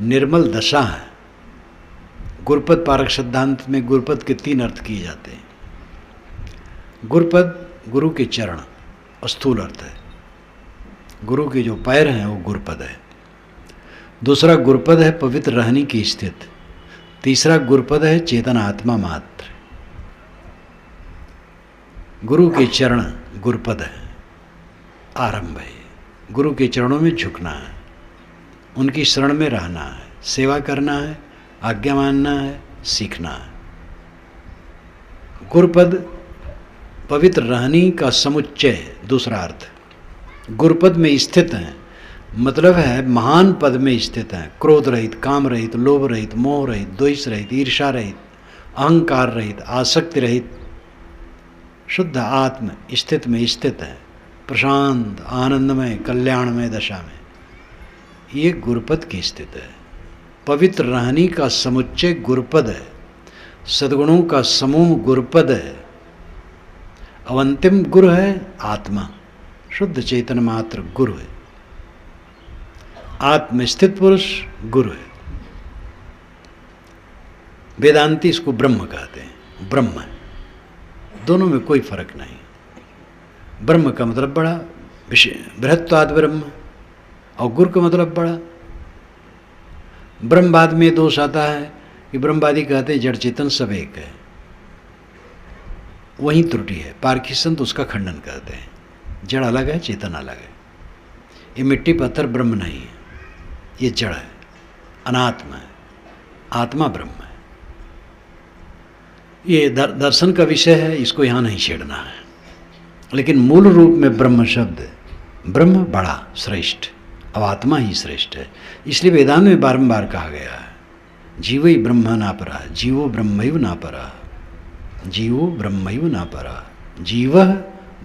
निर्मल दशा है। गुरुपद पारक सिद्धांत में गुरुपद के 3 अर्थ किए जाते हैं। गुरुपद गुरु के चरण, स्थूल अर्थ है। गुरु के जो पैर हैं वो गुरुपद है। दूसरा गुरुपद है पवित्र रहने की स्थिति। तीसरा गुरुपद है चेतन आत्मा मात्र। गुरु के चरण गुरुपद है, आरंभ है। गुरु के चरणों में झुकना है, उनकी शरण में रहना है, सेवा करना है, आज्ञा मानना है, सीखना है। गुरुपद पवित्र रहनी का समुच्चय, दूसरा अर्थ। गुरुपद में स्थित हैं, मतलब है महान पद में स्थित हैं। क्रोध रहित, काम रहित, लोभ रहित, मोह रहित, द्वेष रहित, ईर्षा रहित, अहंकार रहित, आसक्ति रहित, शुद्ध आत्म स्थित में स्थित है, प्रशांत, आनंदमय, कल्याणमय दशा में। ये गुरुपद की स्थिति है। पवित्र रहनी का समुच्चय गुरुपद है। सद्गुणों का समूह गुरुपद है। अब अंतिम गुरु है आत्मा, शुद्ध चेतन मात्र गुरु है। आत्मस्थित पुरुष गुरु है। वेदांती इसको ब्रह्म कहते हैं, ब्रह्म है। दोनों में कोई फर्क नहीं। ब्रह्म का मतलब बड़ा, बृहत्वाद ब्रह्म, और गुरु का मतलब बड़ा। ब्रह्मवाद में दोष आता है कि ब्रह्मवादी कहते हैं जड़ चेतन सब एक है, वही त्रुटि है। पारखी संत उसका खंडन करते हैं, जड़ अलग है चेतन अलग है। ये मिट्टी पत्थर ब्रह्म नहीं है, ये जड़ है, अनात्म है, आत्मा ब्रह्म है। ये दर्शन का विषय है, इसको यहाँ नहीं छेड़ना है। लेकिन मूल रूप में ब्रह्म शब्द, ब्रह्म बड़ा श्रेष्ठ, अब आत्मा ही श्रेष्ठ है। इसलिए वेदांत में बारंबार कहा गया है, जीव ही ब्रह्म ना परा, जीवो ब्रह्मैव ना परा, जीवो ब्रह्मैव ना परा, जीव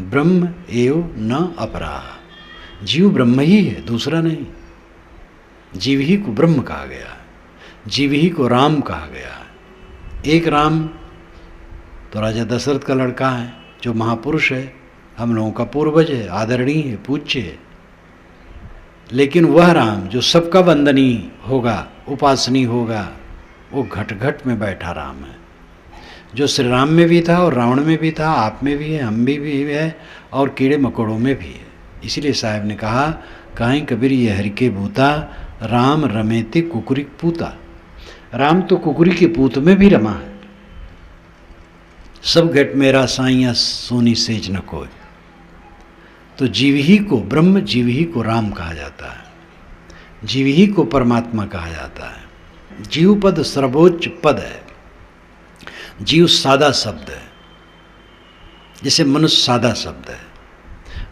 ब्रह्म एव न अपरा। जीव ब्रह्म ही है, दूसरा नहीं। जीव ही को ब्रह्म कहा गया, जीव ही को राम कहा गया। एक राम तो राजा दशरथ का लड़का है, जो महापुरुष है, हम लोगों का पूर्वज है, आदरणीय है, पूज्य है। लेकिन वह राम जो सबका वंदनीय होगा, उपासनीय होगा, वो घट घट में बैठा राम है, जो श्री राम में भी था और रावण में भी था, आप में भी है, हम भी है, और कीड़े मकोड़ों में भी है। इसीलिए साहब ने कहा, कहीं कबीर ये हरि के भूता, राम रमेते कुकुरी पूता। राम तो कुकुरी के पूत में भी रमा है। सब घट मेरा साइया सोनी सेज न कोई। तो जीव ही को ब्रह्म, जीव ही को राम कहा जाता है, जीव ही को परमात्मा कहा जाता है। जीव पद सर्वोच्च पद है। जीव सादा शब्द है, जैसे मनुष्य सादा शब्द है।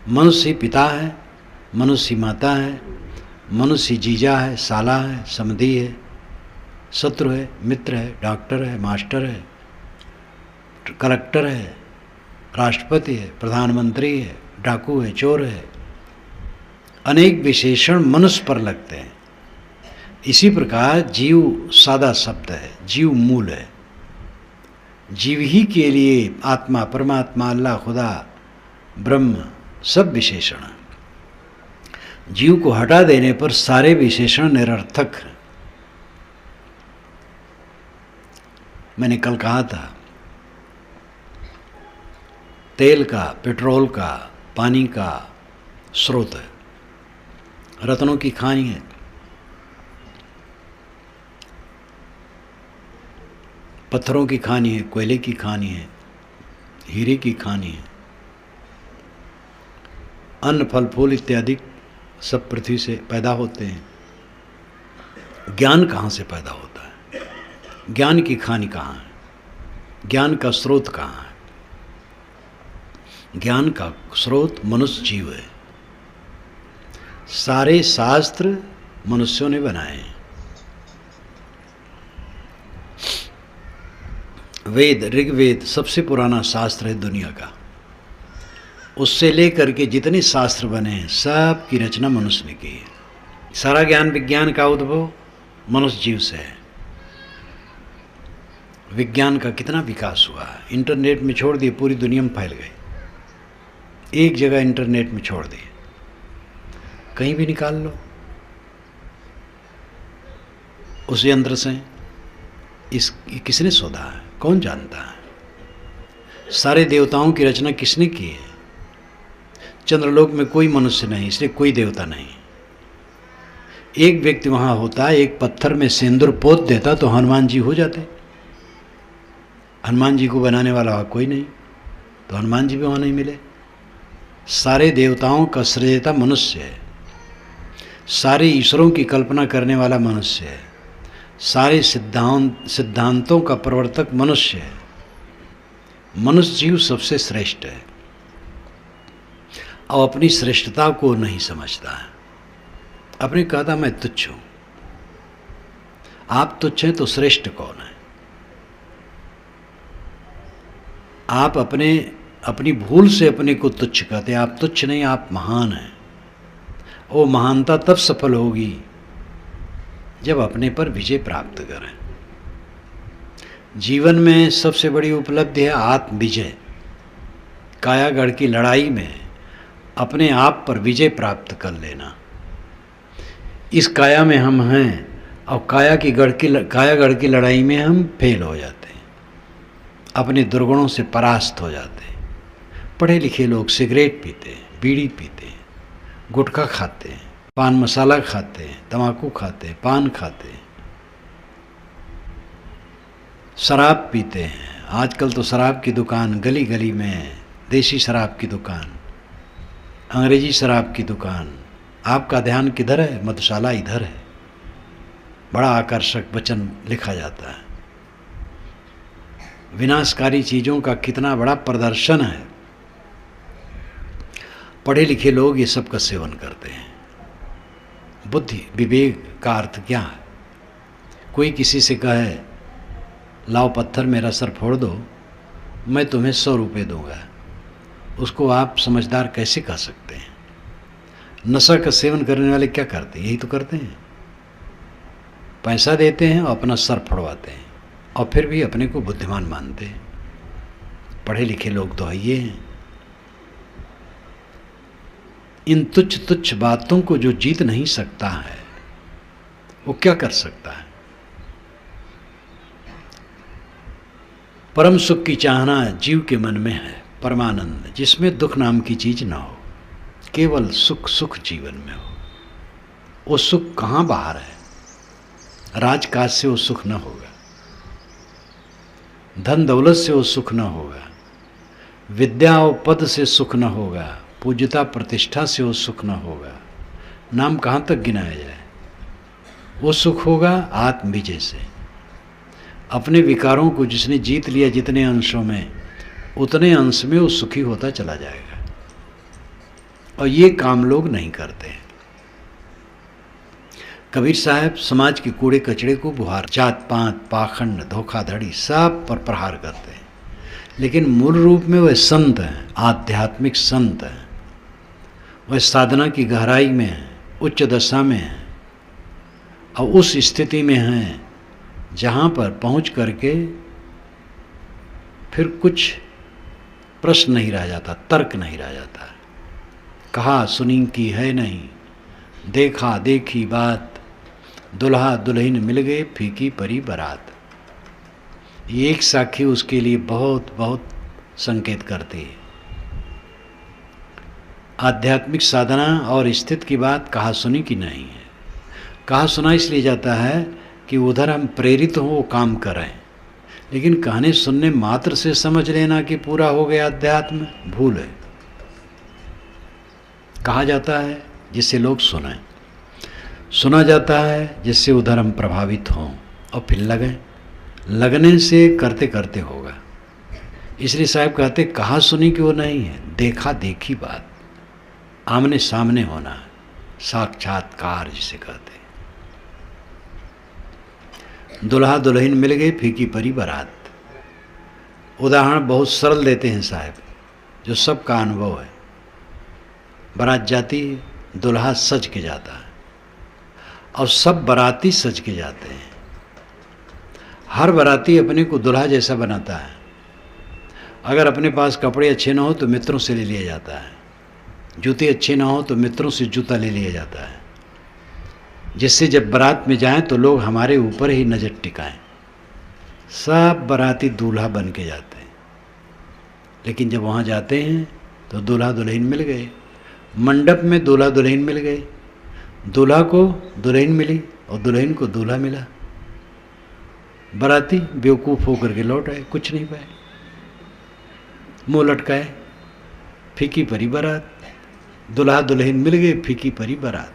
मनुष्य ही पिता है, मनुष्य ही माता है, मनुष्य ही जीजा है, साला है, समधी है, शत्रु है, मित्र है, डॉक्टर है, मास्टर है, कलेक्टर है, राष्ट्रपति है, प्रधानमंत्री है, डाकू है, चोर है। अनेक विशेषण मनुष्य पर लगते हैं। इसी प्रकार जीव सादा शब्द है, जीव मूल है। जीव ही के लिए आत्मा, परमात्मा, अल्लाह, खुदा, ब्रह्म सब विशेषण। जीव को हटा देने पर सारे विशेषण निरर्थक हैं। मैंने कल कहा था, तेल का, पेट्रोल का, पानी का स्रोत है, रत्नों की खानी है। पत्थरों की खानी है, कोयले की खानी है, हीरे की खानी है। अन्न, फल, फूल इत्यादि सब पृथ्वी से पैदा होते हैं। ज्ञान कहाँ से पैदा होता है? ज्ञान की खानी कहाँ है? ज्ञान का स्रोत कहाँ है? ज्ञान का स्रोत मनुष्य जीव है। सारे शास्त्र मनुष्यों ने बनाए हैं। वेद, ऋग्वेद सबसे पुराना शास्त्र है दुनिया का। उससे लेकर के जितने शास्त्र बने हैं, सब की रचना मनुष्य ने की है। सारा ज्ञान विज्ञान का उद्भव मनुष्य जीव से है। विज्ञान का कितना विकास हुआ है। इंटरनेट में छोड़ दिए, पूरी दुनिया में फैल गए। एक जगह इंटरनेट में छोड़ दिए, कहीं भी निकाल लो उस यंत्र से। किसने शोधा है? कौन जानता है? सारे देवताओं की रचना किसने की है? चंद्रलोक में कोई मनुष्य नहीं, इसलिए कोई देवता नहीं। एक व्यक्ति वहां होता, एक पत्थर में सिंदूर पोत देता तो हनुमान जी हो जाते। हनुमान जी को बनाने वाला कोई नहीं, तो हनुमान जी भी वहां नहीं मिले। सारे देवताओं का सृजता मनुष्य है। सारे ईश्वरों की कल्पना करने वाला मनुष्य है। सारे सिद्धांतों का प्रवर्तक मनुष्य है। मनुष्य जीव सबसे श्रेष्ठ है और अपनी श्रेष्ठता को नहीं समझता है। अपने कहता मैं तुच्छ हूं। आप तुच्छ हैं तो श्रेष्ठ कौन है? आप अपनी भूल से अपने को तुच्छ कहते हैं। आप तुच्छ नहीं, आप महान हैं। वो महानता तब सफल होगी जब अपने पर विजय प्राप्त करें। जीवन में सबसे बड़ी उपलब्धि है आत्म विजय। कायागढ़ की लड़ाई में अपने आप पर विजय प्राप्त कर लेना। इस काया में हम हैं और कायागढ़ की लड़ाई में हम फेल हो जाते हैं, अपने दुर्गुणों से परास्त हो जाते हैं। पढ़े लिखे लोग सिगरेट पीते हैं, बीड़ी पीते हैं, गुटखा खाते हैं, पान मसाला खाते हैं, तम्बाकू खाते हैं, पान खाते हैं, शराब पीते हैं। आजकल तो शराब की दुकान गली गली में है, देसी शराब की दुकान, अंग्रेजी शराब की दुकान। आपका ध्यान किधर है? मधुशाला इधर है। बड़ा आकर्षक वचन लिखा जाता है। विनाशकारी चीज़ों का कितना बड़ा प्रदर्शन है। पढ़े लिखे लोग ये सब का सेवन करते हैं। बुद्धि विवेक का अर्थ क्या है? कोई किसी से कहे लाओ पत्थर मेरा सर फोड़ दो, मैं तुम्हें 100 रुपये दूंगा, उसको आप समझदार कैसे कह सकते हैं? नशा का सेवन करने वाले क्या करते हैं? यही तो करते हैं, पैसा देते हैं और अपना सर फोड़वाते हैं और फिर भी अपने को बुद्धिमान मानते हैं। पढ़े लिखे लोग तो ये हैं। इन तुच्छ तुच्छ बातों को जो जीत नहीं सकता है वो क्या कर सकता है? परम सुख की चाहना जीव के मन में है, परमानंद, जिसमें दुख नाम की चीज ना हो, केवल सुख सुख जीवन में हो। वो सुख कहाँ बाहर है? राजकाज से वो सुख न होगा, धन दौलत से वो सुख न होगा, विद्या और पद से सुख न होगा, पूज्यता प्रतिष्ठा से वो सुख न होगा। नाम कहाँ तक गिनाया जाए? वो सुख होगा आत्म विजय से। अपने विकारों को जिसने जीत लिया जितने अंशों में, उतने अंश में वो सुखी होता चला जाएगा। और ये काम लोग नहीं करते हैं। कबीर साहब समाज के कूड़े कचड़े को बुहार, जात पात, पाखंड, धोखाधड़ी सब पर प्रहार करते हैं, लेकिन मूल रूप में वह संत हैं, आध्यात्मिक संत हैं। वह साधना की गहराई में है, उच्च दशा में है और उस स्थिति में हैं जहाँ पर पहुँच करके फिर कुछ प्रश्न नहीं रह जाता, तर्क नहीं रह जाता। कहा सुनी की है नहीं, देखा देखी बात, दुल्हा दुल्हन मिल गए फीकी परी बारात। ये एक साखी उसके लिए बहुत बहुत संकेत करती है। आध्यात्मिक साधना और स्थित की बात कहा सुनी की नहीं है। कहा सुना इसलिए जाता है कि उधर हम प्रेरित हों वो काम करें, लेकिन कहने सुनने मात्र से समझ लेना कि पूरा हो गया अध्यात्म, भूल है। कहा जाता है जिससे लोग सुनें, सुना जाता है जिससे उधर हम प्रभावित हों और फिर लगें। लगने से करते करते होगा। इसलिए साहब कहते कहा सुनी कि वो नहीं है, देखा देखी बात, आमने सामने होना, साक्षात्कार जिसे कहते हैं। दुल्हा दुल्हन मिल गए फीकी परी बारात। उदाहरण बहुत सरल देते हैं साहब, जो सबका अनुभव है। बारात जाती है, दुल्हा सज के जाता है और सब बाराती सज के जाते हैं। हर बाराती अपने को दुल्हा जैसा बनाता है। अगर अपने पास कपड़े अच्छे ना हो तो मित्रों से ले लिया जाता है, जूते अच्छे ना हो तो मित्रों से जूता ले लिया जाता है, जिससे जब बारात में जाएं तो लोग हमारे ऊपर ही नज़र टिकाएं। सब बाराती दूल्हा बन के जाते हैं, लेकिन जब वहाँ जाते हैं तो दूल्हा दुल्हन मिल गए। मंडप में दूल्हा दुल्हन मिल गए, दूल्हा को दुल्हन मिली और दुल्हन को दूल्हा मिला। बाराती बेवकूफ़ होकर के लौट आए, कुछ नहीं पाए, मुँह लटकाए, फीकी परी बारात। दूल्हा दुल्हन मिल गए, फीकी परी बारात।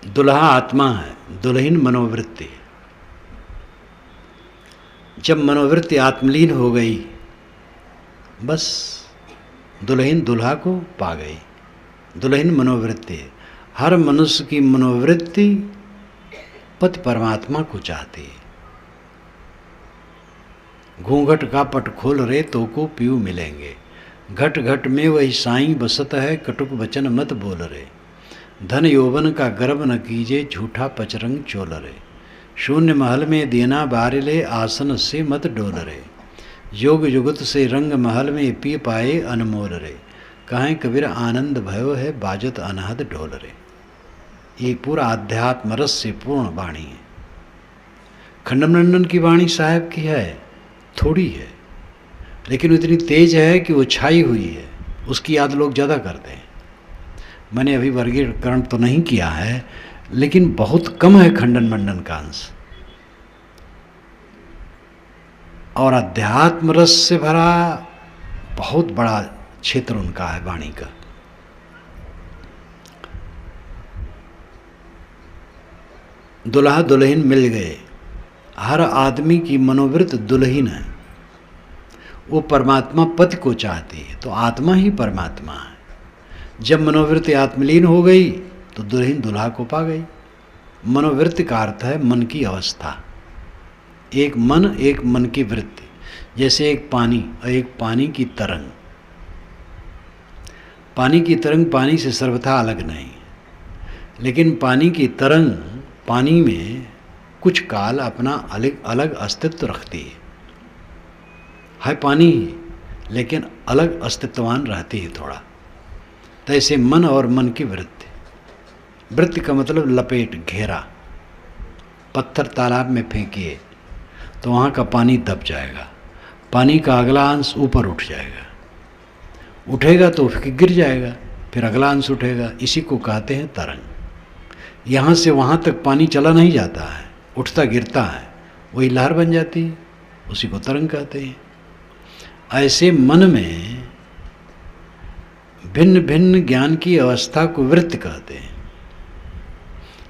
दूल्हा आत्मा है, दुल्हन मनोवृत्ति है। जब मनोवृत्ति आत्मलीन हो गई, बस दुल्हन दूल्हा को पा गई। दुल्हन मनोवृत्ति है। हर मनुष्य की मनोवृत्ति पति परमात्मा को चाहती है। घूंघट का पट खोल रे तो को पीऊ मिलेंगे, घट घट में वही साईं बसत है, कटुक वचन मत बोल रे। धन यौवन का गर्व न कीजे, झूठा पचरंग चोल रे। शून्य महल में देना बारिले आसन से मत डोल रे, योग जुगत से रंग महल में पी पाए अनमोल रे, कहें कबीर आनंद भयो है बाजत अनहद ढोल रे। ये पूरा आध्यात्म रस से पूर्ण वाणी है। खंडन मंडन की वाणी साहब की है, थोड़ी है, लेकिन इतनी तेज है कि वो छाई हुई है, उसकी याद लोग ज़्यादा करते हैं। मैंने अभी वर्गीकरण तो नहीं किया है, लेकिन बहुत कम है खंडन मंडन का अंश, और अध्यात्म रस से भरा बहुत बड़ा क्षेत्र उनका है वाणी का। दुल्हा दुल्हन मिल गए, हर आदमी की मनोवृत्त दुल्हन है। वो परमात्मा पति को चाहती है, तो आत्मा ही परमात्मा है। जब मनोवृत्ति आत्मलीन हो गई तो दुल्हन दुल्हा को पा गई। मनोवृत्ति का अर्थ है मन की अवस्था, एक मन की वृत्ति, जैसे एक पानी और एक पानी की तरंग। पानी की तरंग पानी से सर्वथा अलग नहीं, लेकिन पानी की तरंग पानी में कुछ काल अपना अलग अलग अस्तित्व रखती है पानी ही, लेकिन अलग अस्तित्वान रहती है थोड़ा। तो ऐसे मन और मन की वृत्ति, वृत्ति का मतलब लपेट, घेरा। पत्थर तालाब में फेंकिए तो वहाँ का पानी दब जाएगा, पानी का अगला अंश ऊपर उठ जाएगा, उठेगा तो फिर गिर जाएगा, फिर अगला अंश उठेगा। इसी को कहते हैं तरंग। यहाँ से वहाँ तक पानी चला नहीं जाता है, उठता गिरता है, वही लहर बन जाती है, उसी को तरंग कहते हैं। ऐसे मन में भिन्न भिन्न ज्ञान की अवस्था को वृत्ति कहते हैं।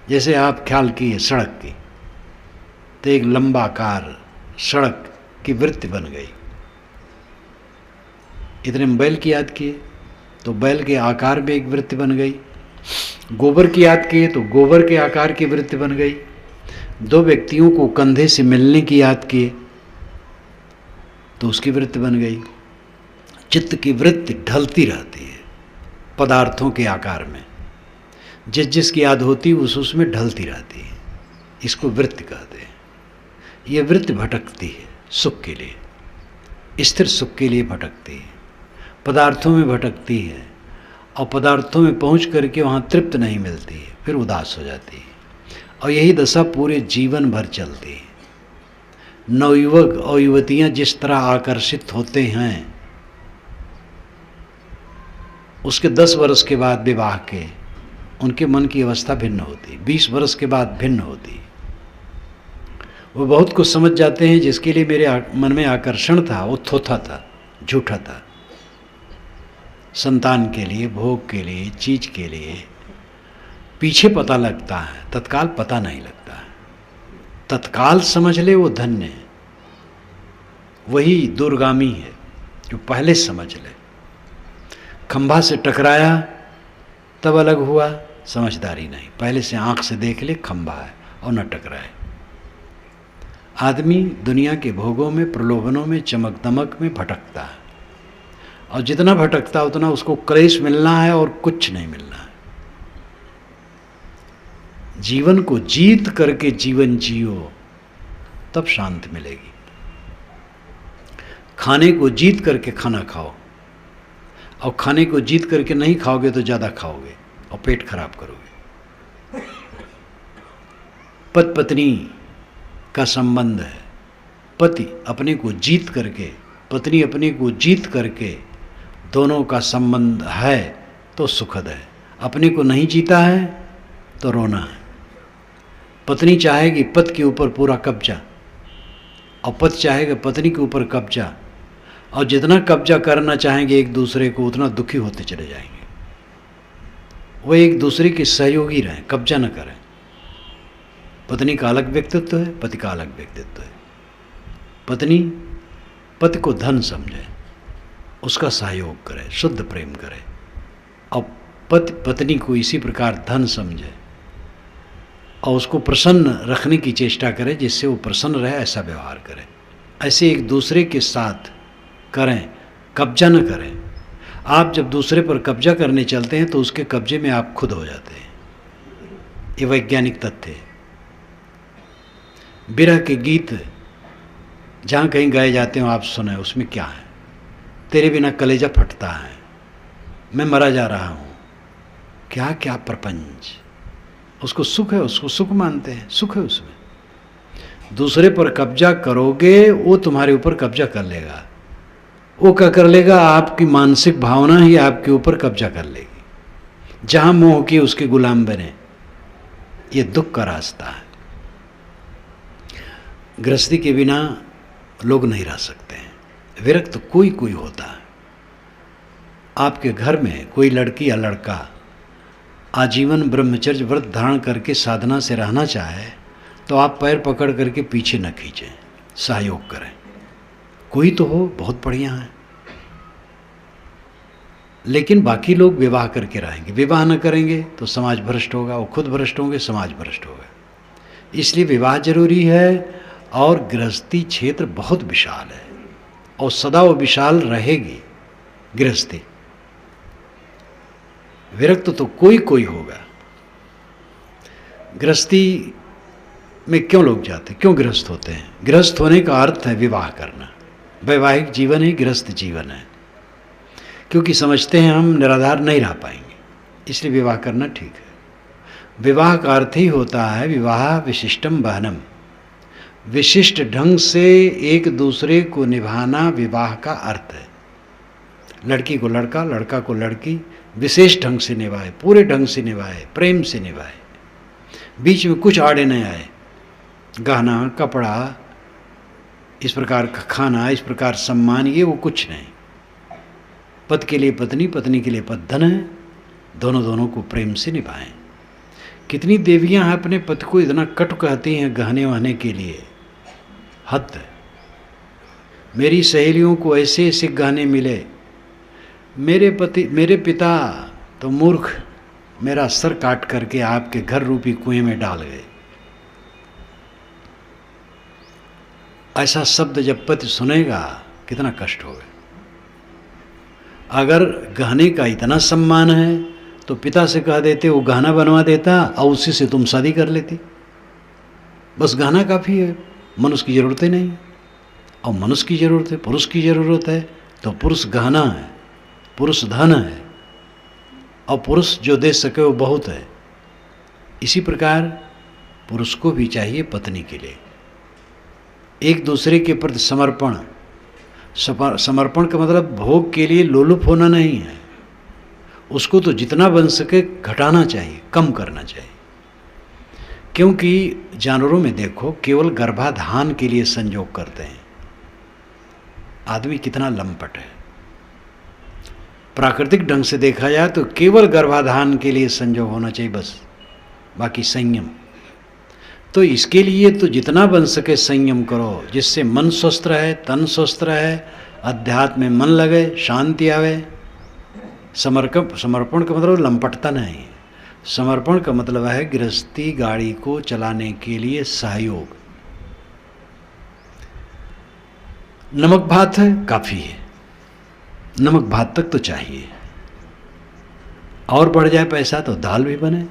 जैसे आप ख्याल किए सड़क की, तो एक लंबाकार सड़क की वृत्ति बन गई। इतने में बैल की याद किए तो बैल के आकार में एक वृत्ति बन गई। गोबर की याद किए तो गोबर के आकार की वृत्ति बन गई। दो व्यक्तियों को कंधे से मिलने की याद किए तो उसकी वृत्ति बन गई। चित्त की वृत्ति ढलती रहती है पदार्थों के आकार में, जिस जिसकी याद होती है उसमें ढलती रहती है। इसको वृत्ति कहते हैं। यह वृत्ति भटकती है सुख के लिए, स्थिर सुख के लिए भटकती है, पदार्थों में भटकती है, और पदार्थों में पहुंच करके वहाँ तृप्त नहीं मिलती है, फिर उदास हो जाती है। और यही दशा पूरे जीवन भर चलती है। नवयुवक और युवतियाँ जिस तरह आकर्षित होते हैं, उसके 10 वर्ष के बाद विवाह के उनके मन की अवस्था भिन्न होती, 20 वर्ष के बाद भिन्न होती। वो बहुत कुछ समझ जाते हैं। जिसके लिए मेरे मन में आकर्षण था वो थोथा था, झूठा था। संतान के लिए, भोग के लिए, चीज के लिए पीछे पता लगता है, तत्काल पता नहीं लगता है। तत्काल समझ ले वो धन्य है, वही दूरगामी है जो पहले समझ ले। खंभा से टकराया तब अलग हुआ, समझदारी नहीं। पहले से आंख से देख ले खंभा है और न टकराए। आदमी दुनिया के भोगों में, प्रलोभनों में, चमक दमक में भटकता है, और जितना भटकता उतना उसको क्लेश मिलना है और कुछ नहीं मिलना है। जीवन को जीत करके जीवन जियो, तब शांति मिलेगी। खाने को जीत करके खाना खाओ, और खाने को जीत करके नहीं खाओगे तो ज़्यादा खाओगे और पेट खराब करोगे। पति पत्नी का संबंध है। पति अपने को जीत करके, पत्नी अपने को जीत करके, दोनों का संबंध है तो सुखद है। अपने को नहीं जीता है तो रोना है। पत्नी चाहेगी पति के ऊपर पूरा कब्जा, और पति चाहेगा पत्नी के ऊपर कब्जा, और जितना कब्जा करना चाहेंगे एक दूसरे को उतना दुखी होते चले जाएंगे। वो एक दूसरे के सहयोगी रहें, कब्जा न करें। पत्नी का अलग व्यक्तित्व है, पति का अलग व्यक्तित्व है। पत्नी पति को धन समझे, उसका सहयोग करे, शुद्ध प्रेम करे, और पति पत्नी को इसी प्रकार धन समझे और उसको प्रसन्न रखने की चेष्टा करे, जिससे वो प्रसन्न रहे, ऐसा व्यवहार करें। ऐसे एक दूसरे के साथ करें, कब्जा न करें। आप जब दूसरे पर कब्जा करने चलते हैं तो उसके कब्जे में आप खुद हो जाते हैं। ये वैज्ञानिक तथ्य है। विरह के गीत जहाँ कहीं गाए जाते हो आप सुने, उसमें क्या है? तेरे बिना कलेजा फटता है, मैं मरा जा रहा हूँ, क्या क्या प्रपंच। उसको सुख है, उसको सुख मानते हैं, सुख है उसमें। दूसरे पर कब्जा करोगे वो तुम्हारे ऊपर कब्जा कर लेगा। वो क्या कर लेगा? आपकी मानसिक भावना ही आपके ऊपर कब्जा कर लेगी। जहां मोह की उसके गुलाम बने, ये दुख का रास्ता है। गृहस्थी के बिना लोग नहीं रह सकते हैं। विरक्त तो कोई कोई होता है। आपके घर में कोई लड़की या लड़का आजीवन ब्रह्मचर्य व्रत धारण करके साधना से रहना चाहे तो आप पैर पकड़ करके पीछे न खींचें, सहयोग करें। कोई तो हो, बहुत बढ़िया है। लेकिन बाकी लोग विवाह करके रहेंगे, विवाह न करेंगे तो समाज भ्रष्ट होगा, वो खुद भ्रष्ट होंगे, समाज भ्रष्ट होगा। इसलिए विवाह जरूरी है। और गृहस्थी क्षेत्र बहुत विशाल है और सदा वो विशाल रहेगी गृहस्थी। विरक्त तो कोई कोई होगा। गृहस्थी में क्यों लोग जाते, क्यों गृहस्थ होते हैं? गृहस्थ होने का अर्थ है विवाह करना। वैवाहिक जीवन ही गृहस्थ जीवन है, क्योंकि समझते हैं हम निराधार नहीं रह पाएंगे, इसलिए विवाह करना ठीक है। विवाह का अर्थ ही होता है विवाह विशिष्टम बहनम, विशिष्ट ढंग से एक दूसरे को निभाना विवाह का अर्थ है। लड़की को लड़का, लड़का को लड़की विशेष ढंग से निभाए, पूरे ढंग से निभाए, प्रेम से निभाए। बीच में कुछ आड़े नहीं आए, गहना कपड़ा, इस प्रकार का खाना, इस प्रकार सम्मान, ये वो कुछ नहीं। पति के लिए पत्नी, पत्नी के लिए पति है, दोनों दोनों को प्रेम से निभाएं। कितनी देवियां हैं अपने पति को इतना कटु कहती हैं गहने वहने के लिए, हद है। मेरी सहेलियों को ऐसे ऐसे गहने मिले, मेरे पिता तो मूर्ख मेरा सर काट करके आपके घर रूपी कुएं में डाल गए। ऐसा शब्द जब पति सुनेगा कितना कष्ट होगा। अगर गहने का इतना सम्मान है तो पिता से कह देते, वो गहना बनवा देता और उसी से तुम शादी कर लेती। बस गहना काफ़ी है, मनुष्य की ज़रूरतें नहीं। और मनुष्य की ज़रूरत है, पुरुष की ज़रूरत है, तो पुरुष गहना है, पुरुष धन है, और पुरुष जो दे सके वो बहुत है। इसी प्रकार पुरुष को भी चाहिए पत्नी के लिए एक दूसरे के प्रति समर्पण। समर्पण का मतलब भोग के लिए लोलुप होना नहीं है। उसको तो जितना बन सके घटाना चाहिए, कम करना चाहिए। क्योंकि जानवरों में देखो, केवल गर्भाधान के लिए संयोग करते हैं। आदमी कितना लंपट है। प्राकृतिक ढंग से देखा जाए तो केवल गर्भाधान के लिए संयोग होना चाहिए बस, बाकी संयम। तो इसके लिए तो जितना बन सके संयम करो, जिससे मन स्वस्थ रहे, तन स्वस्थ रहे, अध्यात्म में मन लगे, शांति आवे। समर्पण का मतलब लंपटता नहीं। समर्पण का मतलब है गृहस्थी गाड़ी को चलाने के लिए सहयोग। नमक भात है, काफ़ी है, नमक भात तक तो चाहिए। और बढ़ जाए पैसा तो दाल भी बने,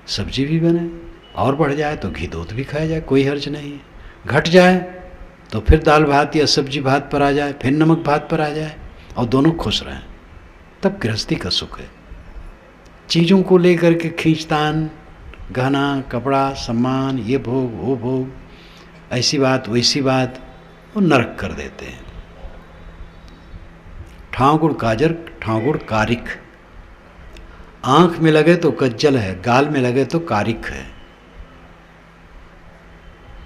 सब्जी भी बने, और बढ़ जाए तो घी दूध भी खाया जाए, कोई हर्ज नहीं है। घट जाए तो फिर दाल भात या सब्जी भात पर आ जाए, फिर नमक भात पर आ जाए, और दोनों खुश रहें, तब गृहस्थी का सुख है। चीज़ों को लेकर के खींचतान, गहना कपड़ा सम्मान, ये भोग वो भोग, ऐसी बात वैसी बात, वो नरक कर देते हैं। ठाकुर काजर ठाकुर कारिक, आँख में लगे तो कज्जल है, गाल में लगे तो कारिक है।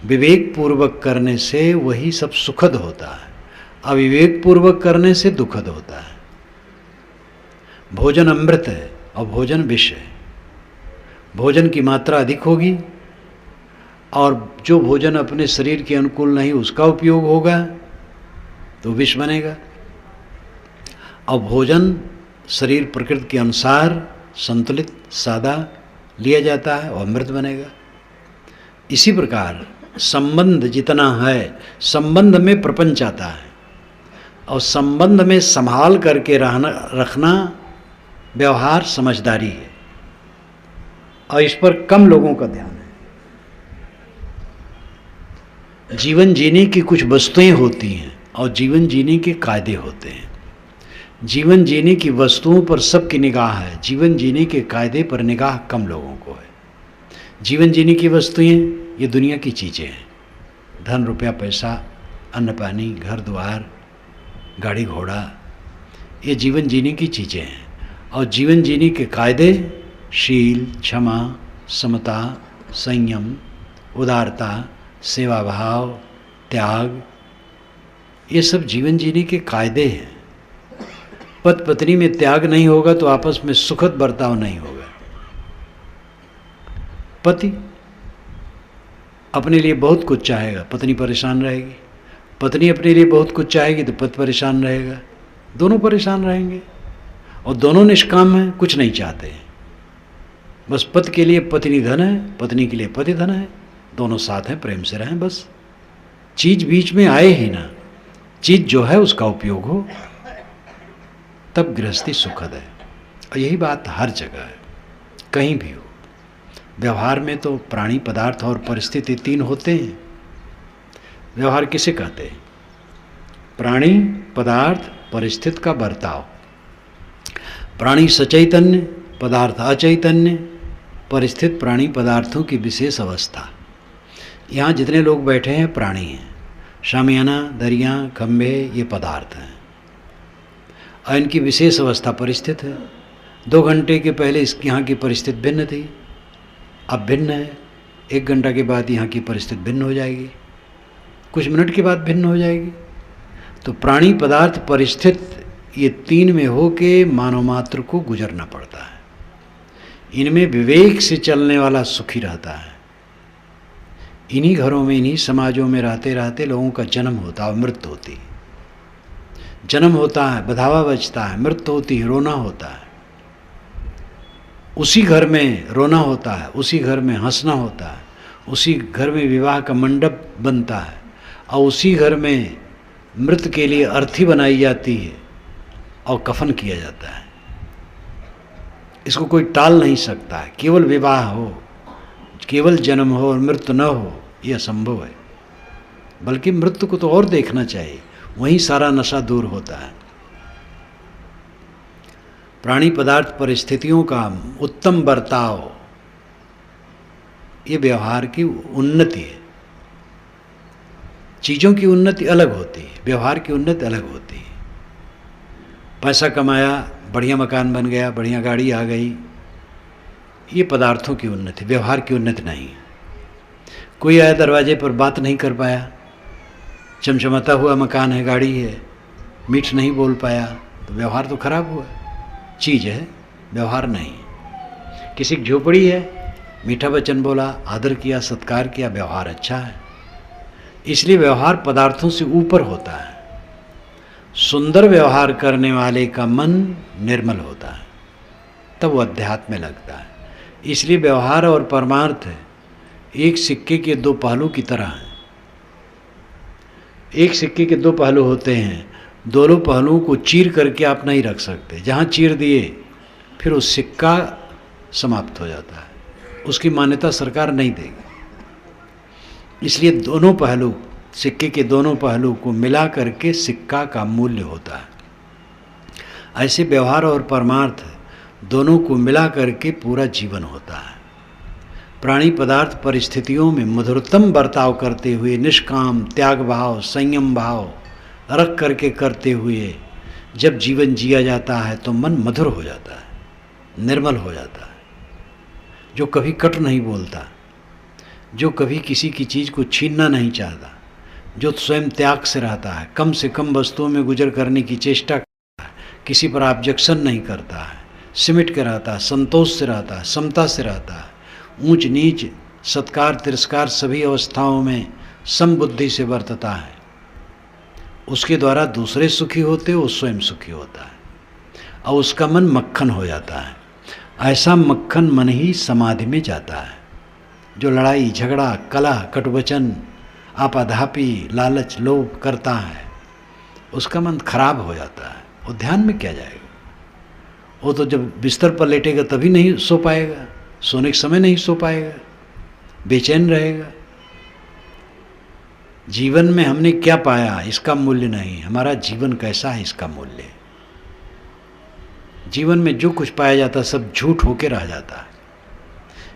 विवेक पूर्वक करने से वही सब सुखद होता है, अविवेक पूर्वक करने से दुखद होता है। भोजन अमृत है और भोजन विष है। भोजन की मात्रा अधिक होगी और जो भोजन अपने शरीर के अनुकूल नहीं उसका उपयोग होगा तो विष बनेगा, और भोजन शरीर प्रकृति के अनुसार संतुलित सादा लिया जाता है और अमृत बनेगा। इसी प्रकार संबंध जितना है, संबंध में प्रपंच आता है, और संबंध में संभाल करके रखना व्यवहार समझदारी है, और इस पर कम लोगों का ध्यान है। जीवन जीने की कुछ वस्तुएं होती हैं और जीवन जीने के कायदे होते हैं। जीवन जीने की वस्तुओं पर सबकी निगाह है, जीवन जीने के कायदे पर निगाह कम लोगों को है। जीवन जीने की वस्तुएं ये दुनिया की चीज़ें हैं, धन रुपया पैसा, अन्न पानी, घर द्वार, गाड़ी घोड़ा, ये जीवन जीने की चीज़ें हैं। और जीवन जीने के कायदे शील, क्षमा, समता, संयम, उदारता, सेवा भाव, त्याग, ये सब जीवन जीने के कायदे हैं। पति पत्नी में त्याग नहीं होगा तो आपस में सुखद बर्ताव नहीं होगा। पति अपने लिए बहुत कुछ चाहेगा, पत्नी परेशान रहेगी। पत्नी अपने लिए बहुत कुछ चाहेगी तो पति परेशान रहेगा, दोनों परेशान रहेंगे। और दोनों निष्काम हैं, कुछ नहीं चाहते हैं। बस पति के लिए पत्नी धन है, पत्नी के लिए पति धन है, दोनों साथ हैं, प्रेम से रहें। बस चीज़ बीच में आए ही ना, चीज़ जो है उसका उपयोग हो, तब गृहस्थी सुखद है। और यही बात हर जगह है, कहीं भी हो। व्यवहार में तो प्राणी, पदार्थ और परिस्थिति तीन होते हैं। व्यवहार किसे कहते हैं? प्राणी, पदार्थ, परिस्थिति का बर्ताव। प्राणी सचैतन्य, पदार्थ अचैतन्य, परिस्थिति प्राणी पदार्थों की विशेष अवस्था। यहाँ जितने लोग बैठे हैं प्राणी हैं, शामियाना, दरियाँ, खंभे, ये पदार्थ हैं और इनकी विशेष अवस्था परिस्थिति है। 2 घंटे के पहले यहाँ की परिस्थिति भिन्न थी, अब भिन्न है। 1 घंटा के बाद यहाँ की परिस्थिति भिन्न हो जाएगी, कुछ मिनट के बाद भिन्न हो जाएगी। तो प्राणी, पदार्थ, परिस्थिति, ये तीन में हो के मानव मात्र को गुजरना पड़ता है। इनमें विवेक से चलने वाला सुखी रहता है। इन्हीं घरों में, इन्हीं समाजों में रहते रहते लोगों का जन्म होता है, मृत्यु होती है। जन्म होता है, बधावा बजता है, मृत्यु होती है, रोना होता है। उसी घर में रोना होता है, उसी घर में हंसना होता है, उसी घर में विवाह का मंडप बनता है और उसी घर में मृत के लिए अर्थी बनाई जाती है और कफन किया जाता है। इसको कोई टाल नहीं सकता है। केवल विवाह हो, केवल जन्म हो और मृत्यु न हो, यह असंभव है। बल्कि मृत्यु को तो और देखना चाहिए, वहीं सारा नशा दूर होता है। प्राणी, पदार्थ, परिस्थितियों का उत्तम बर्ताव, ये व्यवहार की उन्नति है। चीज़ों की उन्नति अलग होती है, व्यवहार की उन्नति अलग होती है। पैसा कमाया, बढ़िया मकान बन गया, बढ़िया गाड़ी आ गई, ये पदार्थों की उन्नति, व्यवहार की उन्नति नहीं है। कोई आया दरवाजे पर, बात नहीं कर पाया, चमचमाता हुआ मकान है, गाड़ी है, मीठ नहीं बोल पाया, तो व्यवहार तो खराब हुआ। चीज़ है, व्यवहार नहीं। किसी की झोपड़ी है, मीठा वचन बोला, आदर किया, सत्कार किया, व्यवहार अच्छा है। इसलिए व्यवहार पदार्थों से ऊपर होता है। सुंदर व्यवहार करने वाले का मन निर्मल होता है, तब वो अध्यात्म में लगता है। इसलिए व्यवहार और परमार्थ एक सिक्के के 2 पहलू की तरह हैं। एक सिक्के के 2 पहलू होते हैं, दोनों पहलुओं को चीर करके आप नहीं रख सकते। जहाँ चीर दिए फिर वो सिक्का समाप्त हो जाता है, उसकी मान्यता सरकार नहीं देगी। इसलिए दोनों पहलू, सिक्के के दोनों पहलू को मिला करके सिक्का का मूल्य होता है। ऐसे व्यवहार और परमार्थ दोनों को मिला करके पूरा जीवन होता है। प्राणी, पदार्थ, परिस्थितियों में मधुरतम बर्ताव करते हुए, निष्काम, त्याग भाव, संयम भाव रख करके करते हुए जब जीवन जिया जाता है तो मन मधुर हो जाता है, निर्मल हो जाता है। जो कभी कट नहीं बोलता, जो कभी किसी की चीज़ को छीनना नहीं चाहता, जो स्वयं त्याग से रहता है, कम से कम वस्तुओं में गुजर करने की चेष्टा करता है, किसी पर ऑब्जेक्शन नहीं करता है, सिमट के रहता है, संतोष से रहता है, समता से रहता है, ऊंच नीच, सत्कार तिरस्कार सभी अवस्थाओं में समबुद्धि से बरतता है, उसके द्वारा दूसरे सुखी होते, वो स्वयं सुखी होता है और उसका मन मक्खन हो जाता है। ऐसा मक्खन मन ही समाधि में जाता है। जो लड़ाई झगड़ा, कलह, कटुवचन, आपाधापी, लालच, लोभ करता है, उसका मन खराब हो जाता है। वो ध्यान में क्या जाएगा? वो तो जब बिस्तर पर लेटेगा तभी नहीं सो पाएगा, सोने के समय नहीं सो पाएगा, बेचैन रहेगा। जीवन में हमने क्या पाया इसका मूल्य नहीं, हमारा जीवन कैसा है इसका मूल्य है। जीवन में जो कुछ पाया जाता है सब झूठ होके रह जाता है।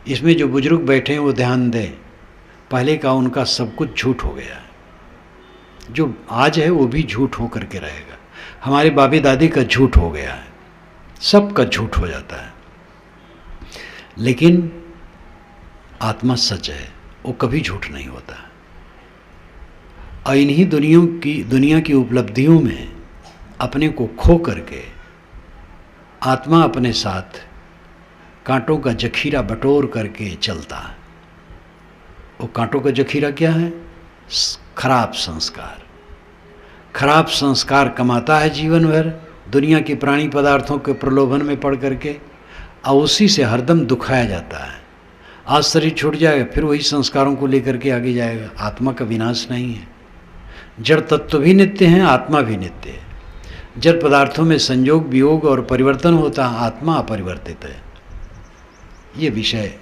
इसमें जो बुजुर्ग बैठे हैं वो ध्यान दें, पहले का उनका सब कुछ झूठ हो गया है। जो आज है वो भी झूठ हो करके रहेगा। हमारे बाबी दादी का झूठ हो गया है, सबका झूठ हो जाता है। लेकिन आत्मा सच है, वो कभी झूठ नहीं होता। और इन्हीं दुनिया की उपलब्धियों में अपने को खो करके आत्मा अपने साथ कांटों का जखीरा बटोर करके चलता है। वो कांटों का जखीरा क्या है? खराब संस्कार। खराब संस्कार कमाता है जीवन भर दुनिया के प्राणी पदार्थों के प्रलोभन में पड़ करके, और उसी से हरदम दुखाया जाता है। आज शरीर छूट जाएगा, फिर वही संस्कारों को लेकर के आगे जाएगा। आत्मा का विनाश नहीं है। जड़ तत्व भी नित्य हैं, आत्मा भी नित्य है। जड़ पदार्थों में संयोग वियोग और परिवर्तन होता है, आत्मा अपरिवर्तित है। ये विषय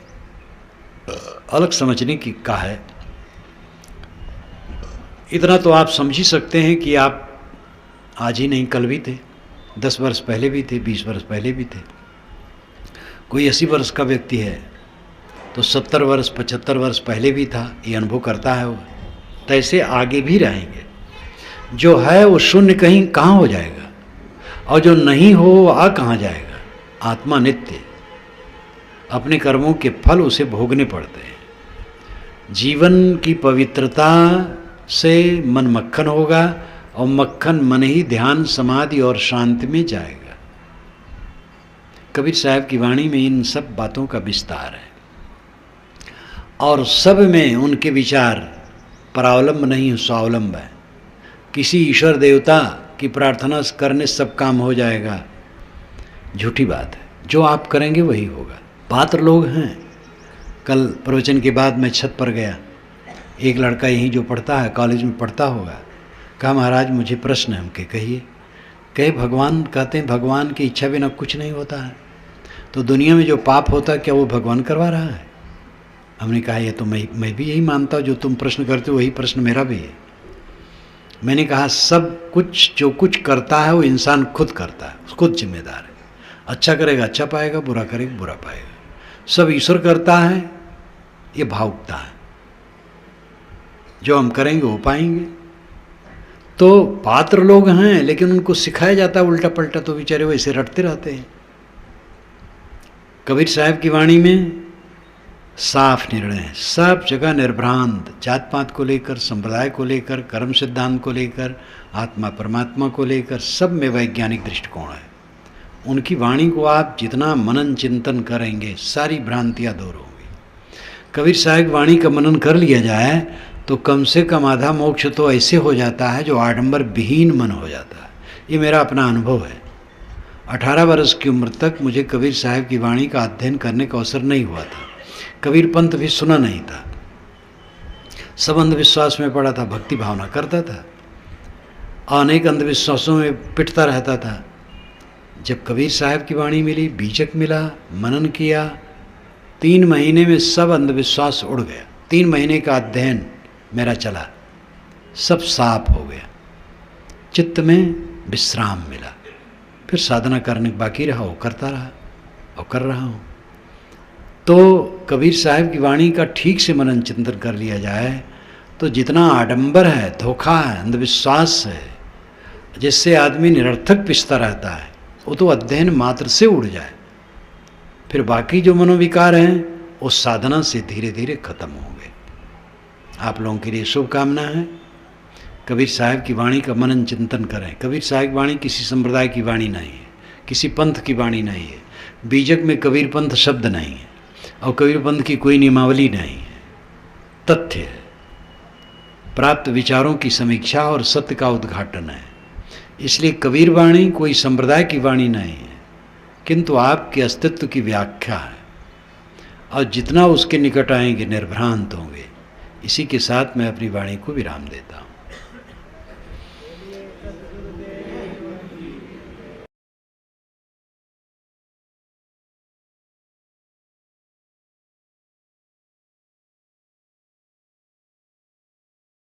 अलग समझने की का है। इतना तो आप समझ ही सकते हैं कि आप आज ही नहीं कल भी थे, 10 वर्ष पहले भी थे, 20 वर्ष पहले भी थे। कोई 80 वर्ष का व्यक्ति है तो 70 वर्ष 75 वर्ष पहले भी था, ये अनुभव करता है वो। तो ऐसे आगे भी रहेंगे। जो है वो शून्य कहीं कहाँ हो जाएगा, और जो नहीं हो वो आ कहाँ जाएगा। आत्मा नित्य, अपने कर्मों के फल उसे भोगने पड़ते हैं। जीवन की पवित्रता से मन मक्खन होगा, और मक्खन मन ही ध्यान समाधि और शांति में जाएगा। कबीर साहब की वाणी में इन सब बातों का विस्तार है, और सब में उनके विचार परावलंब नहीं है, स्वावलंब है। किसी ईश्वर देवता की प्रार्थना करने सब काम हो जाएगा, झूठी बात है। जो आप करेंगे वही होगा। पात्र लोग हैं। कल प्रवचन के बाद मैं छत पर गया, एक लड़का यहीं जो पढ़ता है, कॉलेज में पढ़ता होगा, कहा महाराज मुझे प्रश्न है। हमके कहिए। कहे भगवान कहते हैं भगवान की इच्छा बिना कुछ नहीं होता है, तो दुनिया में जो पाप होता है क्या वो भगवान करवा रहा है? हमने कहा ये तो मैं भी यही मानता हूँ, जो तुम प्रश्न करते हो वही प्रश्न मेरा भी है। मैंने कहा सब कुछ जो कुछ करता है वो इंसान खुद करता है, खुद जिम्मेदार है। अच्छा करेगा अच्छा पाएगा, बुरा करेगा बुरा पाएगा। सब ईश्वर करता है, ये भावुकता है। जो हम करेंगे वो पाएंगे। तो पात्र लोग हैं, लेकिन उनको सिखाया जाता है उल्टा पलटा, तो बेचारे वैसे रटते रहते हैं। कबीर साहब की वाणी में साफ निर्णय है, सब जगह निर्भ्रांत, जात पात को लेकर, संप्रदाय को लेकर, कर्म सिद्धांत को लेकर, आत्मा परमात्मा को लेकर, सब में वैज्ञानिक दृष्टिकोण है। उनकी वाणी को आप जितना मनन चिंतन करेंगे सारी भ्रांतियाँ दूर होंगी। कबीर साहब वाणी का मनन कर लिया जाए तो कम से कम आधा मोक्ष तो ऐसे हो जाता है जो आडंबर विहीन मन हो जाता है। ये मेरा अपना अनुभव है। 18 वर्ष की उम्र तक मुझे कबीर साहब की वाणी का अध्ययन करने का अवसर नहीं हुआ था। कबीर पंथ भी सुना नहीं था। सब अंधविश्वास में पड़ा था, भक्ति भावना करता था, अनेक अंधविश्वासों में पिटता रहता था। जब कबीर साहब की वाणी मिली, बीजक मिला, मनन किया, 3 महीने में सब अंधविश्वास उड़ गया। 3 महीने का अध्ययन मेरा चला, सब साफ हो गया, चित्त में विश्राम मिला। फिर साधना करने बाकी रहा, वो करता रहा और कर रहा हूँ। तो कबीर साहब की वाणी का ठीक से मनन चिंतन कर लिया जाए तो जितना आडंबर है, धोखा है, अंधविश्वास है, जिससे आदमी निरर्थक पिसता रहता है, वो तो अध्ययन मात्र से उड़ जाए। फिर बाकी जो मनोविकार हैं वो साधना से धीरे धीरे खत्म होंगे। आप लोगों के लिए शुभकामना है। कबीर साहब की वाणी का मनन चिंतन करें। कबीर साहब की वाणी किसी संप्रदाय की वाणी नहीं है, किसी पंथ की वाणी नहीं है। बीजक में कबीर पंथ शब्द नहीं है, और कबीर पंथ की कोई नियमावली नहीं है। तथ्य है, प्राप्त विचारों की समीक्षा और सत्य का उद्घाटन है। इसलिए कबीर वाणी कोई संप्रदाय की वाणी नहीं है, किंतु आपके अस्तित्व की व्याख्या है, और जितना उसके निकट आएंगे निर्भ्रांत होंगे। इसी के साथ मैं अपनी वाणी को विराम देता हूँ।